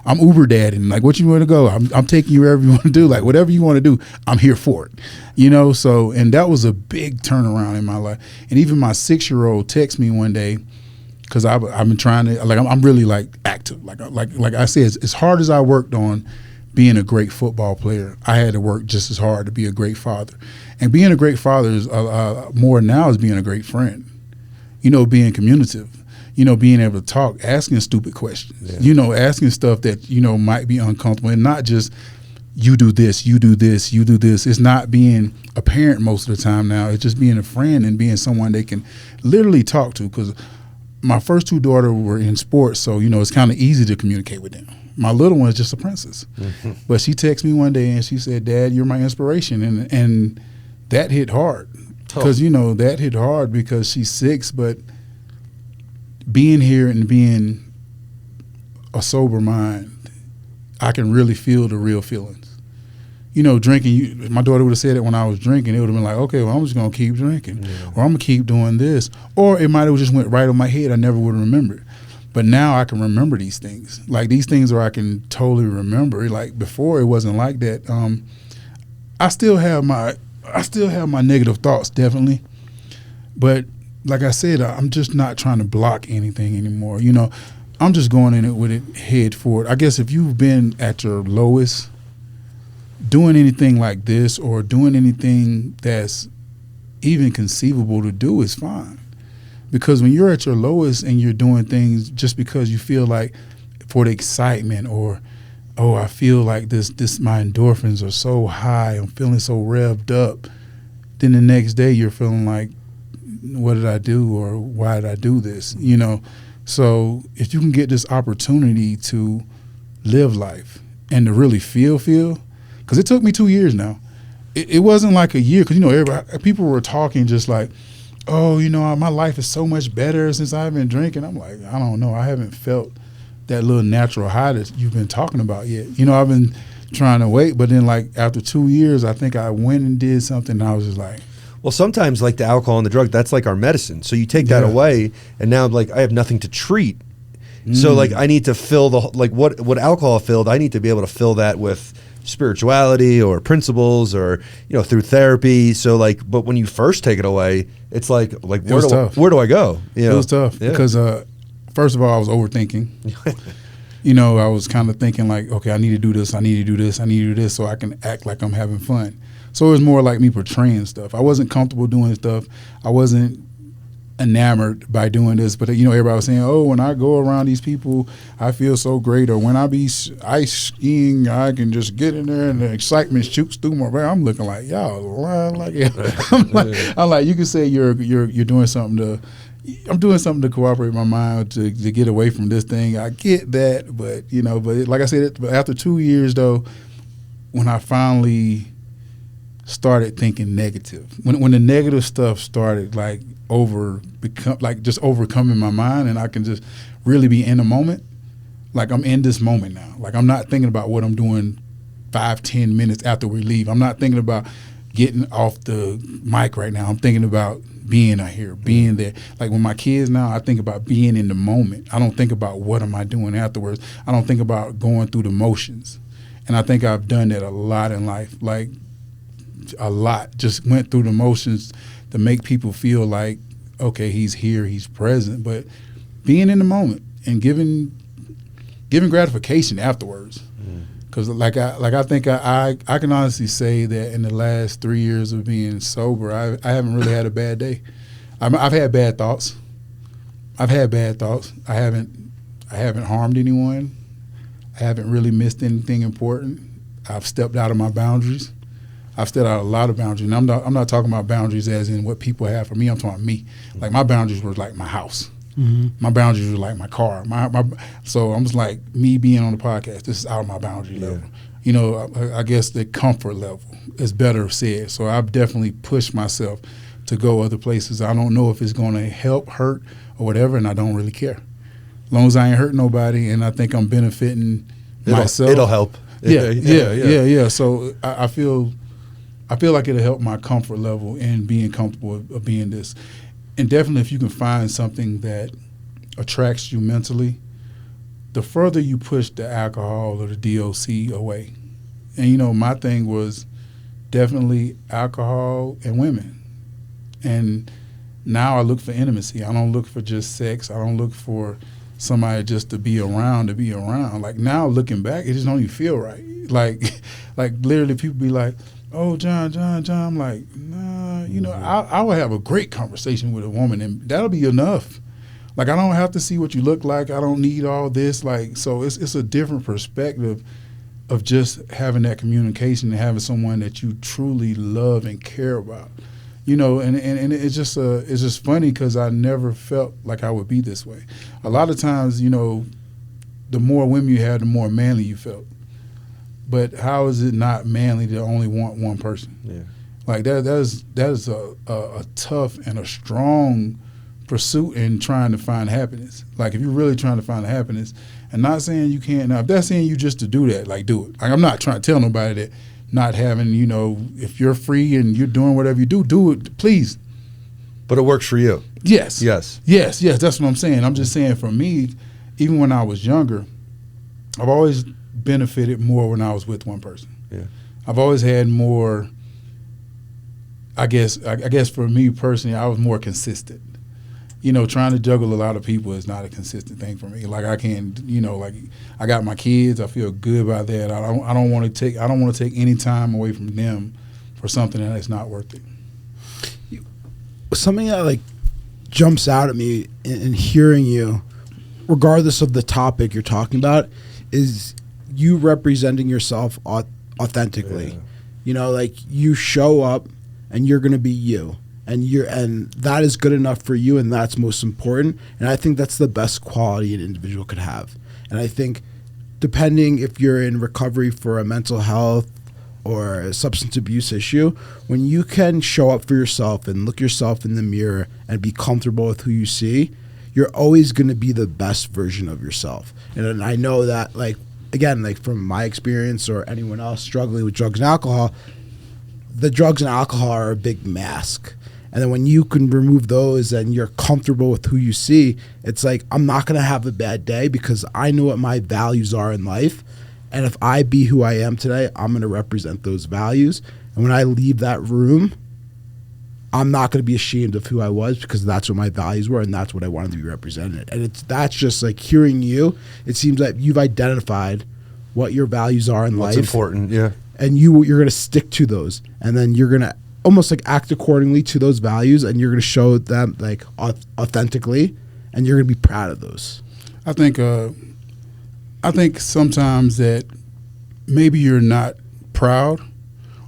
S3: I'm Uber daddy, and like what you want to go? I'm taking you wherever you want to do. Like whatever you want to do, I'm here for it. You know, so, and that was a big turnaround in my life. And even my 6-year-old texted me one day, because I've been trying to, like I'm really like active. Like I said, as hard as I worked on being a great football player, I had to work just as hard to be a great father. And being a great father is more now is being a great friend. You know, being communicative. You know, being able to talk, asking stupid questions. Yeah. You know, asking stuff that, you know, might be uncomfortable, and not just you do this, you do this, you do this. It's not being a parent most of the time now. It's just being a friend and being someone they can literally talk to. Because my first two daughters were in sports, so it's kind of easy to communicate with them. My little one is just a princess, but she texted me one day and she said, "Dad, you're my inspiration," and that hit hard because that hit hard because she's 6, but being here and being a sober mind, I can really feel the real feelings. Drinking, my daughter would have said it when I was drinking. It would have been like, okay, well, I'm just going to keep drinking, or I'm going to keep doing this. Or it might have just went right on my head. I never would have remembered. But now I can remember these things. Like these things where I can totally remember. Like before it wasn't like that. I still have my negative thoughts, definitely. But like I said, I'm just not trying to block anything anymore. I'm just going in it with it head forward. I guess if you've been at your lowest, doing anything like this or doing anything that's even conceivable to do is fine. Because when you're at your lowest and you're doing things just because you feel like for the excitement or, oh, I feel like this my endorphins are so high, I'm feeling so revved up, then the next day you're feeling like, what did I do or why did I do this? So if you can get this opportunity to live life and to really feel, because it took me 2 years now. It wasn't like a year, because people were talking just like, oh, my life is so much better since I've been drinking. I'm like, I don't know. I haven't felt that little natural high that you've been talking about yet. I've been trying to wait, but then like after 2 years, I think I went and did something and I was just like.
S2: Well, sometimes like the alcohol and the drug, that's like our medicine. So you take that away and now like I have nothing to treat. So like I need to fill what alcohol filled, I need to be able to fill that with spirituality or principles or through therapy. So like, but when you first take it away, it's like where do I go?
S3: It was tough because first of all I was overthinking. I was kind of thinking like, okay, I need to do this, I need to do this, I need to do this so I can act like I'm having fun. So it was more like me portraying stuff. I wasn't comfortable doing stuff. I wasn't enamored by doing this, but everybody was saying, oh, when I go around these people I feel so great, or when I be ice skiing I can just get in there and the excitement shoots through my brain. I'm looking like y'all lying like I'm like you can say you're doing something to, I'm doing something to cooperate my mind to get away from this thing. I get that, but but like I said, after 2 years though, when I finally started thinking negative, when the negative stuff started like just overcoming my mind, and I can just really be in the moment. Like I'm in this moment now. Like I'm not thinking about what I'm doing 5-10 minutes after we leave. I'm not thinking about getting off the mic right now. I'm thinking about being out here, being there. Like with my kids now, I think about being in the moment. I don't think about what am I doing afterwards. I don't think about going through the motions. And I think I've done that a lot in life. Like a lot. Just went through the motions to make people feel like, okay, he's here, he's present, but being in the moment and giving gratification afterwards. Because I think I can honestly say that in the last 3 years of being sober, I haven't really had a bad day. I've had bad thoughts. I haven't harmed anyone. I haven't really missed anything important. I've stepped out of my boundaries. I've stepped out a lot of boundaries. And I'm not talking about boundaries as in what people have for me. I'm talking about me. Like my boundaries were like my house. Mm-hmm. My boundaries were like my car. So I'm just like me being on the podcast. This is out of my boundary level. I guess the comfort level is better said. So I've definitely pushed myself to go other places. I don't know if it's going to help, hurt, or whatever, and I don't really care. As long as I ain't hurting nobody, and I think I'm benefiting myself.
S2: It'll help.
S3: Yeah. So I feel like it'll help my comfort level and being comfortable of being this. And definitely if you can find something that attracts you mentally, the further you push the alcohol or the DOC away. And, my thing was definitely alcohol and women. And now I look for intimacy. I don't look for just sex. I don't look for somebody just to be around. Like now looking back, it just don't even feel right. Like literally people be like, oh, John. I'm like, nah, I would have a great conversation with a woman and that'll be enough. Like, I don't have to see what you look like. I don't need all this. Like, so it's a different perspective of just having that communication and having someone that you truly love and care about. You know, and it's just funny because I never felt like I would be this way. A lot of times, you know, the more women you have, the more manly you felt. But how is it not manly to only want one person?
S2: Yeah.
S3: Like that is a tough and a strong pursuit in trying to find happiness. Like if you're really trying to find happiness, and not saying you can't. Now, if that's saying you just to do that, like do it. Like I'm not trying to tell nobody that not having, you know, if you're free and you're doing whatever you do it, please.
S2: But it works for you.
S3: Yes.
S2: Yes.
S3: Yes. That's what I'm saying. I'm just saying for me, even when I was younger, I've always benefited more when I was with one person.
S2: Yeah.
S3: I've always had more. I guess for me personally, I was more consistent. You know, trying to juggle a lot of people is not a consistent thing for me. Like I can, you know, like I got my kids. I feel good about that. I don't want to take any time away from them for something that's not worth it.
S1: Something that like jumps out at me in hearing you, regardless of the topic you're talking about, is you representing yourself authentically.
S2: Yeah.
S1: You know, like you show up and you're going to be you, and that is good enough for you, and that's most important. And I think that's the best quality an individual could have. And I think depending if you're in recovery for a mental health or a substance abuse issue, when you can show up for yourself and look yourself in the mirror and be comfortable with who you see, you're always going to be the best version of yourself. And I know that, like, again, like from my experience or anyone else struggling with drugs and alcohol, the drugs and alcohol are a big mask. And then when you can remove those and you're comfortable with who you see, it's like, I'm not going to have a bad day because I know what my values are in life. And if I be who I am today, I'm going to represent those values. And when I leave that room, I'm not going to be ashamed of who I was because that's what my values were and that's what I wanted to be represented. And that's just like hearing you, it seems like you've identified what your values are in life.
S2: What's important, yeah.
S1: And you're going to stick to those. And then you're going to almost like act accordingly to those values, and you're going to show them like authentically, and you're going to be proud of those.
S3: I think sometimes that maybe you're not proud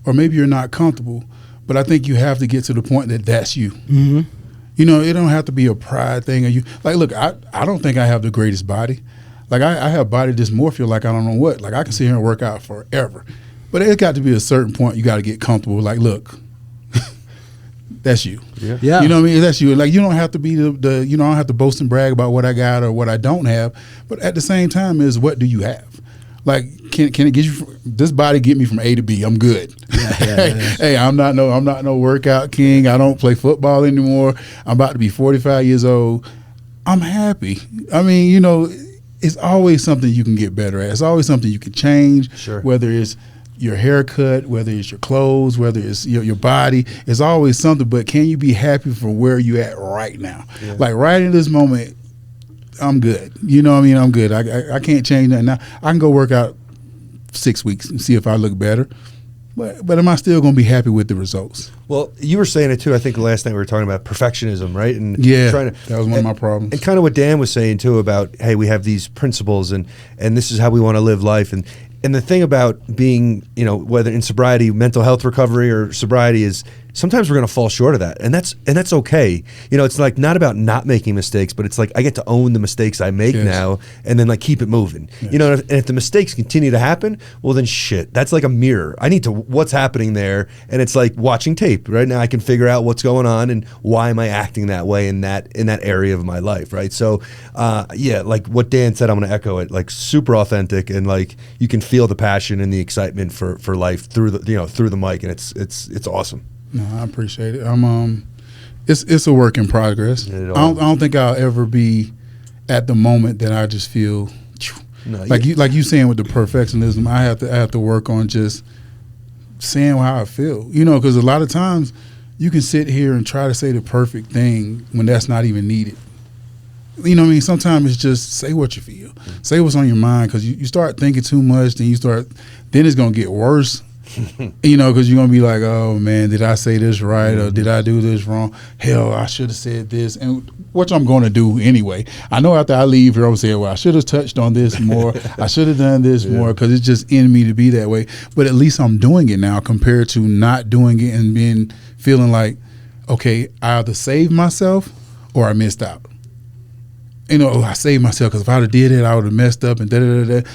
S3: or maybe you're not comfortable, but I think you have to get to the point that that's you.
S1: Mm-hmm.
S3: You know, it don't have to be a pride thing. Or you like, look, I don't think I have the greatest body. Like I have body dysmorphia like I don't know what. Like I can sit here and work out forever. But it's got to be a certain point you got to get comfortable. Like, look, that's you.
S1: Yeah.
S3: You know what I mean? That's you. Like you don't have to be the you know, I don't have to boast and brag about what I got or what I don't have. But at the same time is what do you have? Like can it get you this body get me from A to B? I'm good. Hey, I'm not no workout king. I don't play football anymore. I'm about to be 45 years old. I'm happy. I mean, you know, it's always something you can get better at. It's always something you can change.
S2: Sure.
S3: Whether it's your haircut, whether it's your clothes, whether it's your body, it's always something. But can you be happy for where you at right now? Yeah. Like right in this moment, I'm good. You know what I mean? I'm good. I can't change that now. I can go work out 6 weeks and see if I look better. But am I still going to be happy with the results?
S2: Well, you were saying it too. I think last night we were talking about perfectionism, right? And
S3: yeah, that was one of my problems.
S2: And kind of what Dan was saying too about, hey, we have these principles and this is how we want to live life. And the thing about being, you know, whether in sobriety, mental health recovery or sobriety is sometimes we're going to fall short of that. And that's okay. You know, it's like not about not making mistakes, but it's like I get to own the mistakes I make now and then like keep it moving. Yes. You know, and if the mistakes continue to happen, well then shit, that's like a mirror. I need to, what's happening there? And it's like watching tape. Right now I can figure out what's going on and why am I acting that way in that area of my life, right? So yeah, like what Dan said, I'm going to echo it, like super authentic and like you can feel the passion and the excitement for life through the mic, and it's awesome.
S3: No, I appreciate it. It's a work in progress. I don't think I'll ever be at the moment that I just feel like you saying with the perfectionism. I have to work on just saying how I feel. You know, because a lot of times you can sit here and try to say the perfect thing when that's not even needed. You know what I mean? Sometimes it's just say what you feel. Say what's on your mind, because you start thinking too much, then it's going to get worse. You know, because you're going to be like, oh, man, did I say this right or did I do this wrong? Hell, I should have said this. And which I'm going to do anyway. I know after I leave here, I'm going to say, well, I should have touched on this more. I should have done this more, because it's just in me to be that way. But at least I'm doing it now compared to not doing it and feeling like, okay, I either saved myself or I missed out. You know, I saved myself because if I'd have did it, I would have messed up and da-da-da-da.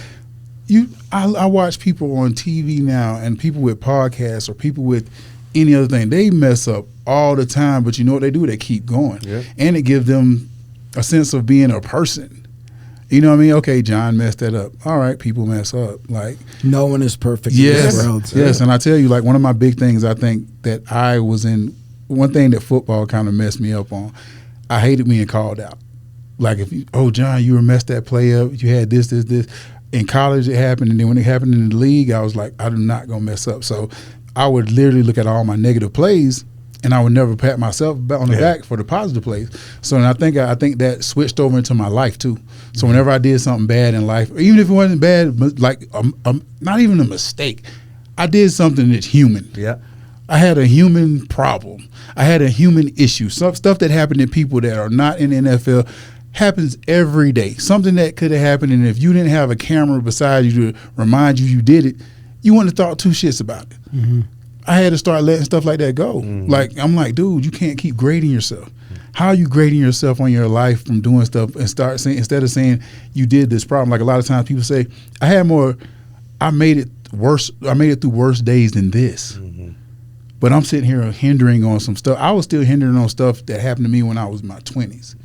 S3: I watch people on TV now and people with podcasts or people with any other thing. They mess up all the time, but you know what they do? They keep going.
S2: Yeah.
S3: And it gives them a sense of being a person. You know what I mean? Okay, John messed that up. All right, people mess up. Like,
S1: no one is perfect
S3: yes,
S1: in this world.
S3: yes. And I tell you, like, one of my big things I think that I was in, one thing that football kind of messed me up on, I hated being called out. Like, if you, oh, John, you were messed that play up. You had this. In college, it happened. And then when it happened in the league, I was like, I'm not going to mess up. So I would literally look at all my negative plays, and I would never pat myself on the back for the positive plays. So and I think that switched over into my life, too. So whenever I did something bad in life, even if it wasn't bad, like not even a mistake, I did something that's human.
S2: Yeah.
S3: I had a human problem. I had a human issue. Some stuff that happened to people that are not in the NFL happens every day. Something that could have happened, and if you didn't have a camera beside you to remind you did it, you wouldn't have thought two shits about it.
S1: Mm-hmm.
S3: I had to start letting stuff like that go.
S2: Mm-hmm.
S3: Like, I'm like, dude, you can't keep grading yourself. How are you grading yourself on your life from doing stuff and start saying, instead of saying you did this problem? Like a lot of times people say, I made it worse. I made it through worse days than this.
S2: Mm-hmm.
S3: But I'm sitting here hindering on some stuff. I was still hindering on stuff that happened to me when I was in my 20s.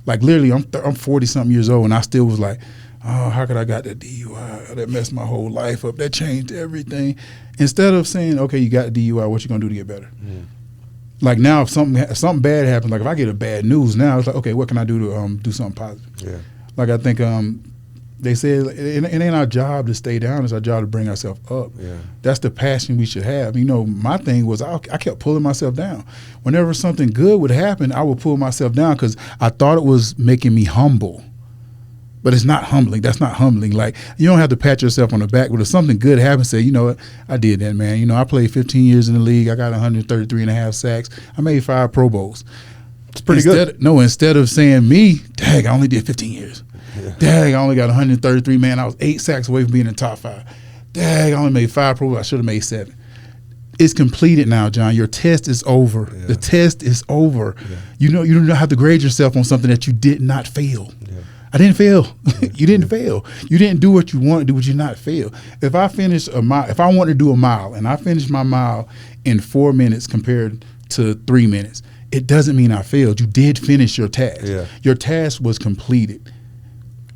S3: Like literally, I'm 40-something years old, and I still was like, oh, how could I got that DUI? That messed my whole life up. That changed everything. Instead of saying, okay, you got the DUI, what you gonna do to get better? Mm. Like now, if something bad happens, like if I get a bad news now, it's like, okay, what can I do to do something positive? Yeah. Like I think they said it ain't our job to stay down; it's our job to bring ourselves up. Yeah. That's the passion we should have. You know, my thing was I kept pulling myself down. Whenever something good would happen, I would pull myself down because I thought it was making me humble. But it's not humbling. That's not humbling. Like, you don't have to pat yourself on the back. But if something good happens, say, you know what, I did that, man. You know, I played 15 years in the league. I got 133 and a half sacks. I made 5 Pro Bowls.
S2: It's pretty good.
S3: No, instead of saying me, dang, I only did 15 years. Yeah. Dang, I only got 133, man. I was 8 sacks away from being in the top 5. Dang, I only made 5 Pro Bowls. I should have made 7. It's completed now, John. Your test is over. Yeah. The test is over. Yeah. You know, you don't have to grade yourself on something that you did not fail. Yeah. I didn't fail. You didn't fail. You didn't do what you wanted to do, but you not fail. If I finish a mile, if I want to do a mile and I finish my mile in 4 minutes compared to 3 minutes, it doesn't mean I failed. You did finish your task. Yeah. Your task was completed.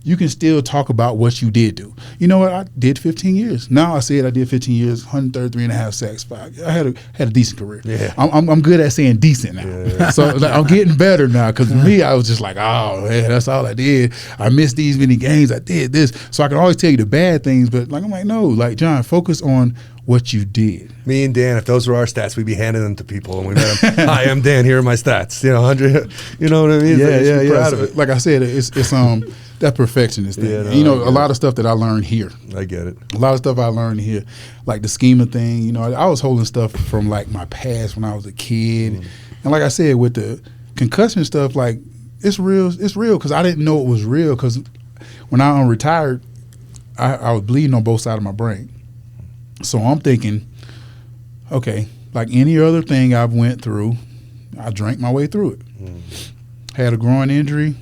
S3: You can still talk about what you did do. You know what? I did 15 years. Now I said I did 15 years, 133 and a half sacks, 5. I had a decent career. Yeah. I'm good at saying decent now. Yeah. So like, I'm getting better now because for me, I was just like, oh, man, that's all I did. I missed these many games. I did this. So I can always tell you the bad things, but like I'm like, no, like John, focus on what you did.
S2: Me and Dan, if those were our stats, we'd be handing them to people and we met them. Hi, I'm Dan. Here are my stats. You know, 100. You know what I mean?
S3: Yeah.
S2: Proud of it.
S3: Like I said, it's that perfectionist thing. Yeah, no, you know, a lot of stuff that I learned here.
S2: I get it.
S3: A lot of stuff I learned here, like the schema thing. You know, I was holding stuff from like my past when I was a kid, and like I said, with the concussion stuff, like it's real. It's real because I didn't know it was real because when I retired, I was bleeding on both sides of my brain. So I'm thinking, okay, like any other thing I've went through, I drank my way through it. Had a groin injury.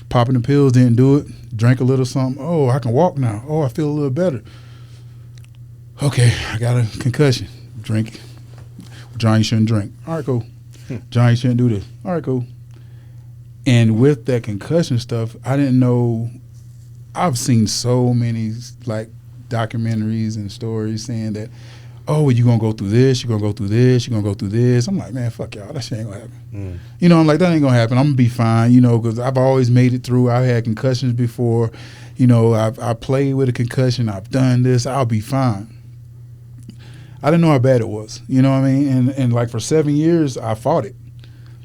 S3: Popping the pills didn't do it. Drank a little something. Oh, I can walk now. Oh, I feel a little better. Okay, I got a concussion. Drink. John, you shouldn't drink. All right, cool. John, you shouldn't do this. All right, cool. And with that concussion stuff, I didn't know. I've seen so many like documentaries and stories saying that, oh, well, you're going to go through this, you're going to go through this, you're going to go through this. I'm like, man, fuck y'all. That shit ain't going to happen. You know, I'm like, that ain't going to happen. I'm going to be fine, you know, because I've always made it through. I've had concussions before. You know, I played with a concussion. I've done this. I'll be fine. I didn't know how bad it was. You know what I mean? And like for 7 years, I fought it.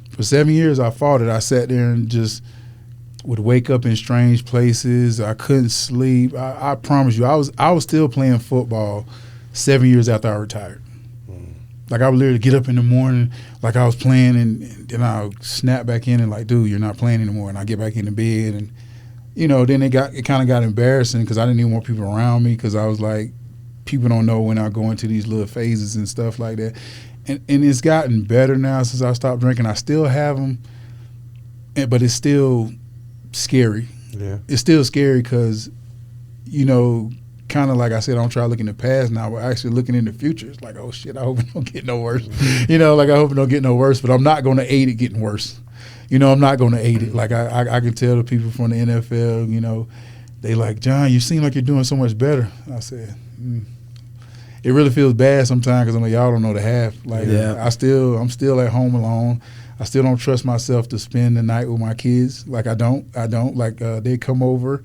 S3: For 7 years, I fought it. I sat there and just would wake up in strange places. I couldn't sleep. I promise you, I was still playing football 7 years after I retired. Like I would literally get up in the morning like I was playing and then I'll snap back in and like, dude, you're not playing anymore. And I get back in the bed and, you know, then it kind of got embarrassing because I didn't even want people around me because I was like, people don't know when I go into these little phases and stuff like that. and it's gotten better now since I stopped drinking. I still have them, but it's still scary.
S2: Yeah.
S3: It's still scary because, you know, kind of like I said, I don't try to look in the past now. We're actually looking in the future. It's like, oh shit, I hope it don't get no worse. You know, like I hope it don't get no worse. But I'm not going to aid it getting worse. You know, I'm not going to aid it. Like I can tell the people from the NFL, you know, they like, John, you seem like you're doing so much better. I said, It really feels bad sometimes because I'm like, y'all don't know the half. Like I'm still at home alone. I still don't trust myself to spend the night with my kids. Like I don't. Like they come over,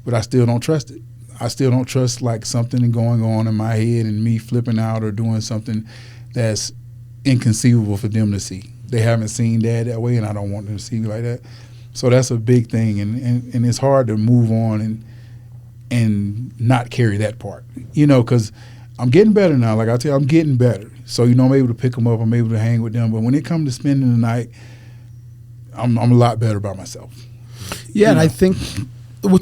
S3: but I still don't trust it. I still don't trust like something going on in my head and me flipping out or doing something that's inconceivable for them to see. They haven't seen Dad that way, and I don't want them to see me like that. So that's a big thing, and it's hard to move on and not carry that part, you know, because I'm getting better now. Like I tell you, I'm getting better. So, you know, I'm able to pick them up. I'm able to hang with them. But when it comes to spending the night, I'm a lot better by myself.
S1: Yeah, and I think,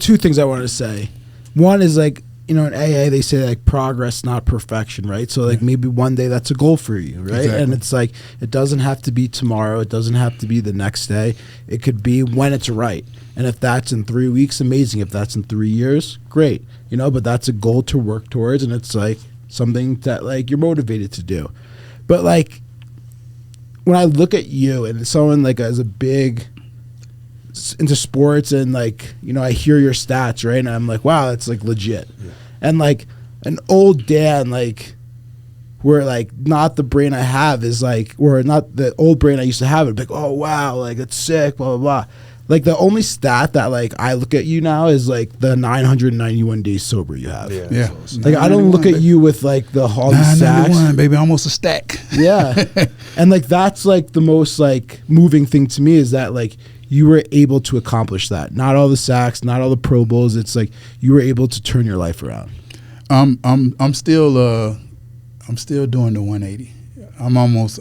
S1: two things I wanted to say. One is like, you know, in AA they say like progress, not perfection, right? So like maybe one day that's a goal for you, right?
S3: Exactly.
S1: And it's like it doesn't have to be tomorrow. It doesn't have to be the next day. It could be when it's right. And if that's in 3 weeks, amazing. If that's in 3 years, great. You know, but that's a goal to work towards, and it's like something that like you're motivated to do. But like when I look at you and someone like as a big into sports and like, you know, I hear your stats, right? And I'm like, wow, that's like legit. Yeah. And like an old Dan, like where like not the brain I have is like, or not the old brain I used to have, it like, oh wow, like it's sick, blah, blah, blah. Like the only stat that like I look at you now is like the 991 days sober you have.
S3: Yeah.
S1: Like I don't look at you with like the all the sacks.
S3: 991, baby, almost a stack.
S1: Yeah. And like that's like the most like moving thing to me is that like you were able to accomplish that. Not all the sacks, not all the Pro Bowls. It's like you were able to turn your life around.
S3: I'm still doing the 180. I'm almost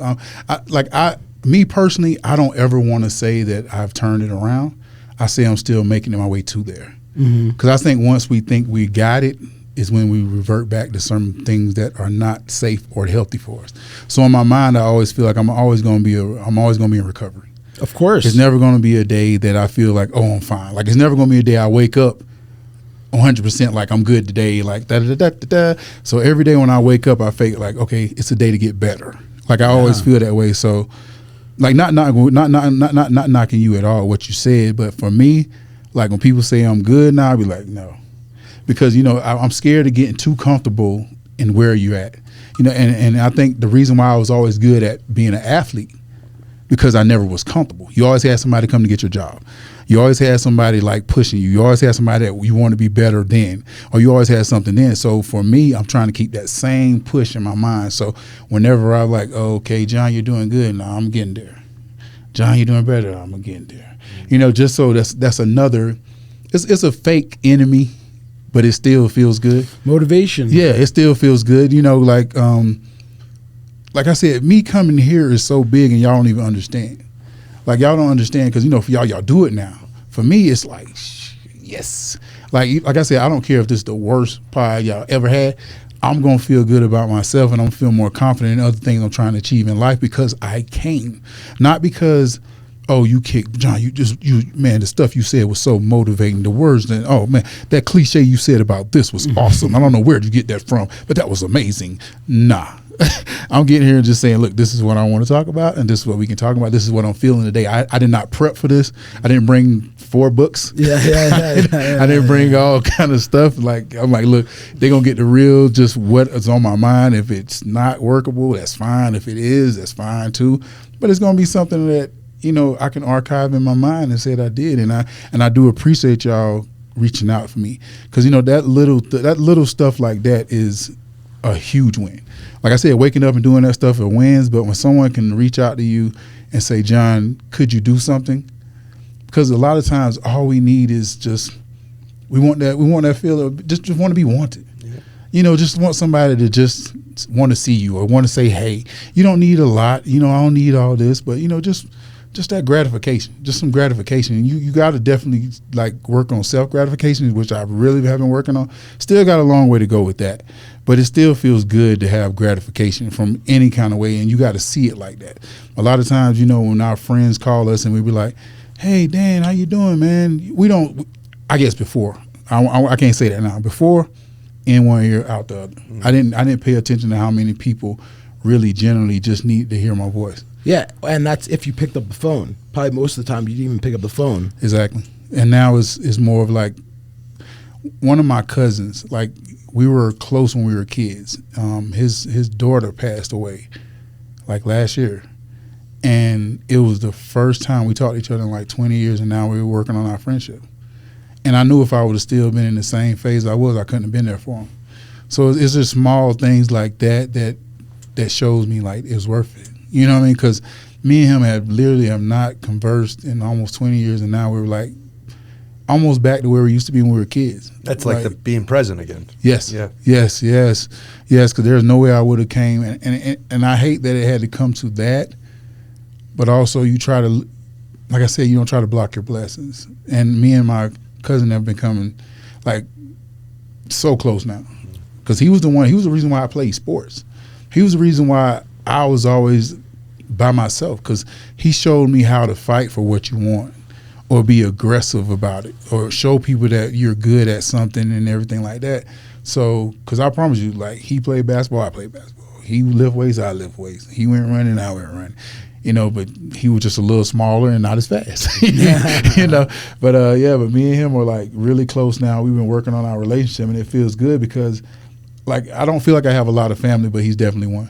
S3: me personally, I don't ever want to say that I've turned it around. I say I'm still making my way to there. Because I think once we think we got it is when we revert back to some things that are not safe or healthy for us. So in my mind, I always feel like I'm always going to be in recovery.
S1: Of course.
S3: It's never going to be a day that I feel like, oh, I'm fine. Like it's never going to be a day I wake up 100% like I'm good today, like da-da-da-da-da. So every day when I wake up, I feel like, okay, it's a day to get better. Like I always feel that way. So like not knocking you at all what you said, but for me, like when people say I'm good now, I be like, no. Because, you know, I'm scared of getting too comfortable in where you're at. You know, and I think the reason why I was always good at being an athlete, because I never was comfortable. You always had somebody come to get your job. You always had somebody like pushing you. You always had somebody that you want to be better than, or you always had something then. So for me, I'm trying to keep that same push in my mind. So whenever I'm like, oh, okay, John, you're doing good. No, I'm getting there. John, you're doing better. I'm getting there. You know, just so that's another, it's a fake enemy, but it still feels good.
S1: Motivation.
S3: Yeah, it still feels good. You know, like I said, me coming here is so big and y'all don't even understand. Like y'all don't understand because, you know, for y'all do it now. For me, it's like, yes. Like I said, I don't care if this is the worst pie y'all ever had. I'm going to feel good about myself and I'm going to feel more confident in other things I'm trying to achieve in life because I came. Not because, oh, you kicked, John, man, the stuff you said was so motivating. The words that, oh, man, that cliche you said about this was awesome. I don't know where'd you get that from, but that was amazing. Nah. I'm getting here and just saying, look, this is what I want to talk about, and this is what we can talk about. This is what I'm feeling today. I did not prep for this. I didn't bring 4 books. Yeah. I didn't bring all kind of stuff. Like I'm like, look, they're gonna get the real, just what is on my mind. If it's not workable, that's fine. If it is, that's fine too. But it's gonna be something that, you know, I can archive in my mind and say that I did, and I do appreciate y'all reaching out for me because, you know, that little stuff like that is a huge win. Like I said, waking up and doing that stuff are wins, but when someone can reach out to you and say, John, could you do something? Because a lot of times all we need is just, we want that feel of just want to be wanted. Yeah. You know, just want somebody to just want to see you or want to say, hey, you don't need a lot. You know, I don't need all this, but, you know, just just that gratification, just some gratification. And you got to definitely like work on self gratification, which I really have been working on. Still got a long way to go with that, but it still feels good to have gratification from any kind of way, and you got to see it like that. A lot of times, you know, when our friends call us and we be like, "Hey, Dan, how you doing, man?" We don't. I guess before I can't say that now. Before, in one ear, out the other. I didn't pay attention to how many people really generally just need to hear my voice.
S1: Yeah, and that's if you picked up the phone. Probably most of the time you didn't even pick up the phone.
S3: Exactly. And now it's more of like one of my cousins, like we were close when we were kids. His daughter passed away like last year. And it was the first time we talked to each other in like 20 years, and now we were working on our friendship. And I knew if I would have still been in the same phase I couldn't have been there for him. So it's just small things like that shows me like it's worth it. You know what I mean? Because me and him have not conversed in almost 20 years, and now we're like almost back to where we used to be when we were kids.
S2: That's like the being present again.
S3: Yes.
S2: Yeah.
S3: Yes. Because there's no way I would have came, and I hate that it had to come to that. But also, you try to, like I said, you don't try to block your blessings. And me and my cousin have become like so close now, because he was the reason why I played sports. He was the reason why I was always by myself, because he showed me how to fight for what you want, or be aggressive about it, or show people that you're good at something and everything like that. So, because I promise you, like, he played basketball, I played basketball. He lift weights, I lift weights. He went running, I went running. You know, but he was just a little smaller and not as fast. You know, but but me and him are like really close now. We've been working on our relationship, and it feels good because, like, I don't feel like I have a lot of family, but he's definitely one.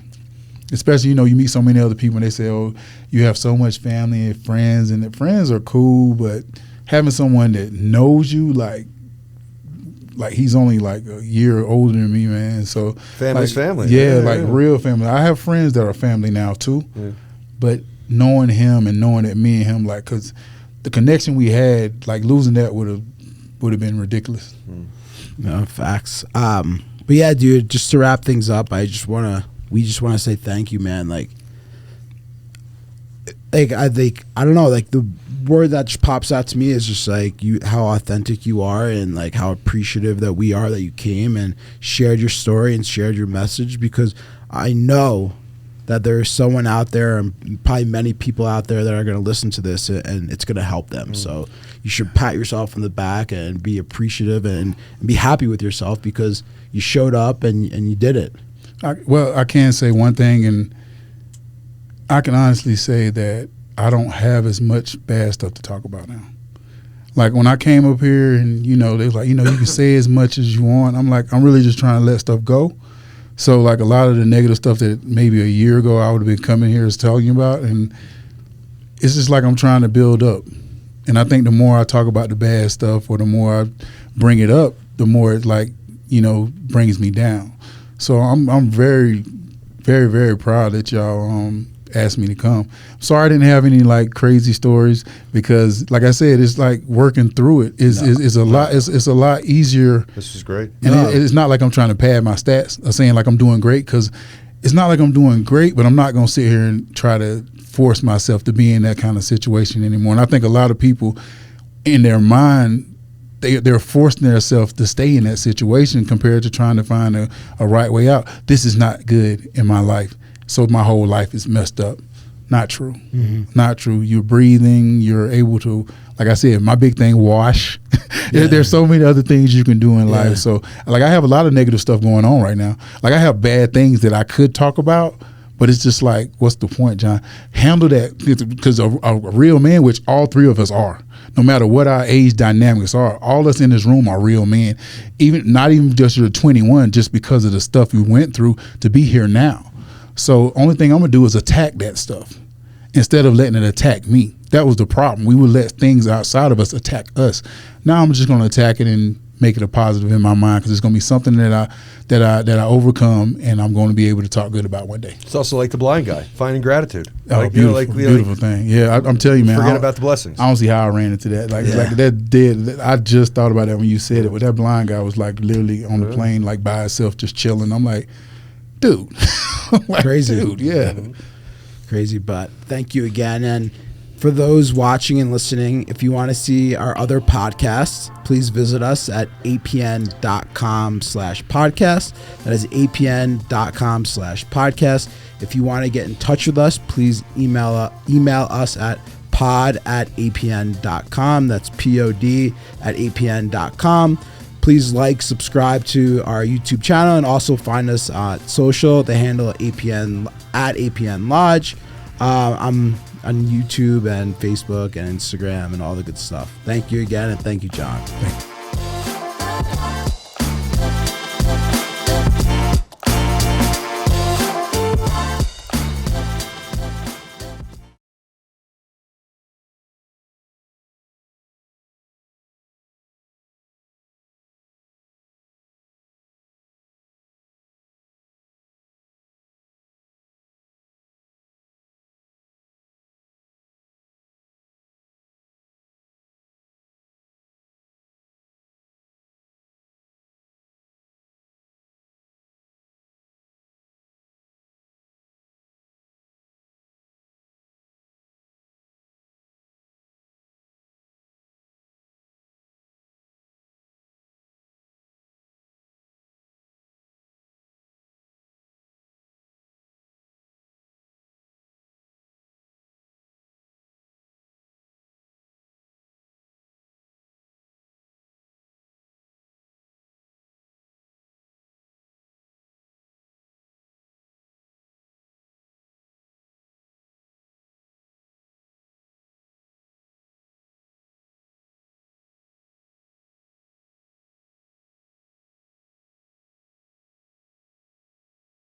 S3: Especially, you know, you meet so many other people and they say, "Oh, you have so much family and friends," and the friends are cool, but having someone that knows you, like he's only like a year older than me, man. So
S2: family's
S3: like,
S2: family.
S3: Yeah, like real family. I have friends that are family now too.
S2: Yeah.
S3: But knowing him and knowing that me and him, like, because the connection we had, like, losing that would have been ridiculous.
S1: No, facts. But yeah, dude, just to wrap things up, we just want to say thank you, man. Like I think, I don't know, like the word that just pops out to me is just like how authentic you are, and like how appreciative that we are that you came and shared your story and shared your message, because I know that there's someone out there, and probably many people out there, that are going to listen to this, and it's going to help them. So you should pat yourself on the back and be appreciative and be happy with yourself, because you showed up and you did it.
S3: I can say one thing, and I can honestly say that I don't have as much bad stuff to talk about now. Like when I came up here and, you know, they was like, you know, you can say as much as you want. I'm like, I'm really just trying to let stuff go. So like a lot of the negative stuff that maybe a year ago I would have been coming here is talking about, and it's just like I'm trying to build up. And I think the more I talk about the bad stuff, or the more I bring it up, the more it, like, you know, brings me down. So I'm very, very, very proud that y'all asked me to come. Sorry I didn't have any like crazy stories, because like I said, it's like working through it is a lot. It's a lot easier.
S2: This is great.
S3: And it's not like I'm trying to pad my stats or saying like I'm doing great, because it's not like I'm doing great, but I'm not going to sit here and try to force myself to be in that kind of situation anymore. And I think a lot of people in their mind, they're forcing themselves to stay in that situation compared to trying to find a right way out. This is not good in my life, so my whole life is messed up. Not true. Mm-hmm. Not true. You're breathing. You're able to, like I said, my big thing, wash. Yeah. There's so many other things you can do in life. So like I have a lot of negative stuff going on right now. Like I have bad things that I could talk about, but it's just like, what's the point, John? Handle that, because a real man, which all three of us are, no matter what our age dynamics are, all of us in this room are real men. Not even just you're 21, just because of the stuff we went through to be here now. So only thing I'm gonna do is attack that stuff instead of letting it attack me. That was the problem. We would let things outside of us attack us. Now I'm just gonna attack it and make it a positive in my mind, because it's gonna be something that I overcome, and I'm going to be able to talk good about one day.
S2: It's also like the blind guy, finding gratitude.
S3: Oh,
S2: like,
S3: beautiful, beautiful thing. Yeah, I'm telling you, man.
S2: Forget about the blessings.
S3: I don't see how I ran into that. Like that did. I just thought about that when you said it. But that blind guy was like literally on the plane, like by himself, just chilling. I'm like, dude, like,
S1: crazy,
S3: dude. Yeah,
S1: crazy. But thank you again, and For those watching and listening, if you want to see our other podcasts, please visit us at apn.com/podcast. That is apn.com/podcast. If you want to get in touch with us, please email us at pod@apn.com. That's pod@apn.com. Please subscribe to our YouTube channel, and also find us on social. The handle APN Lodge. I'm on YouTube and Facebook and Instagram and all the good stuff. Thank you again, and thank you, John.
S3: Thank you.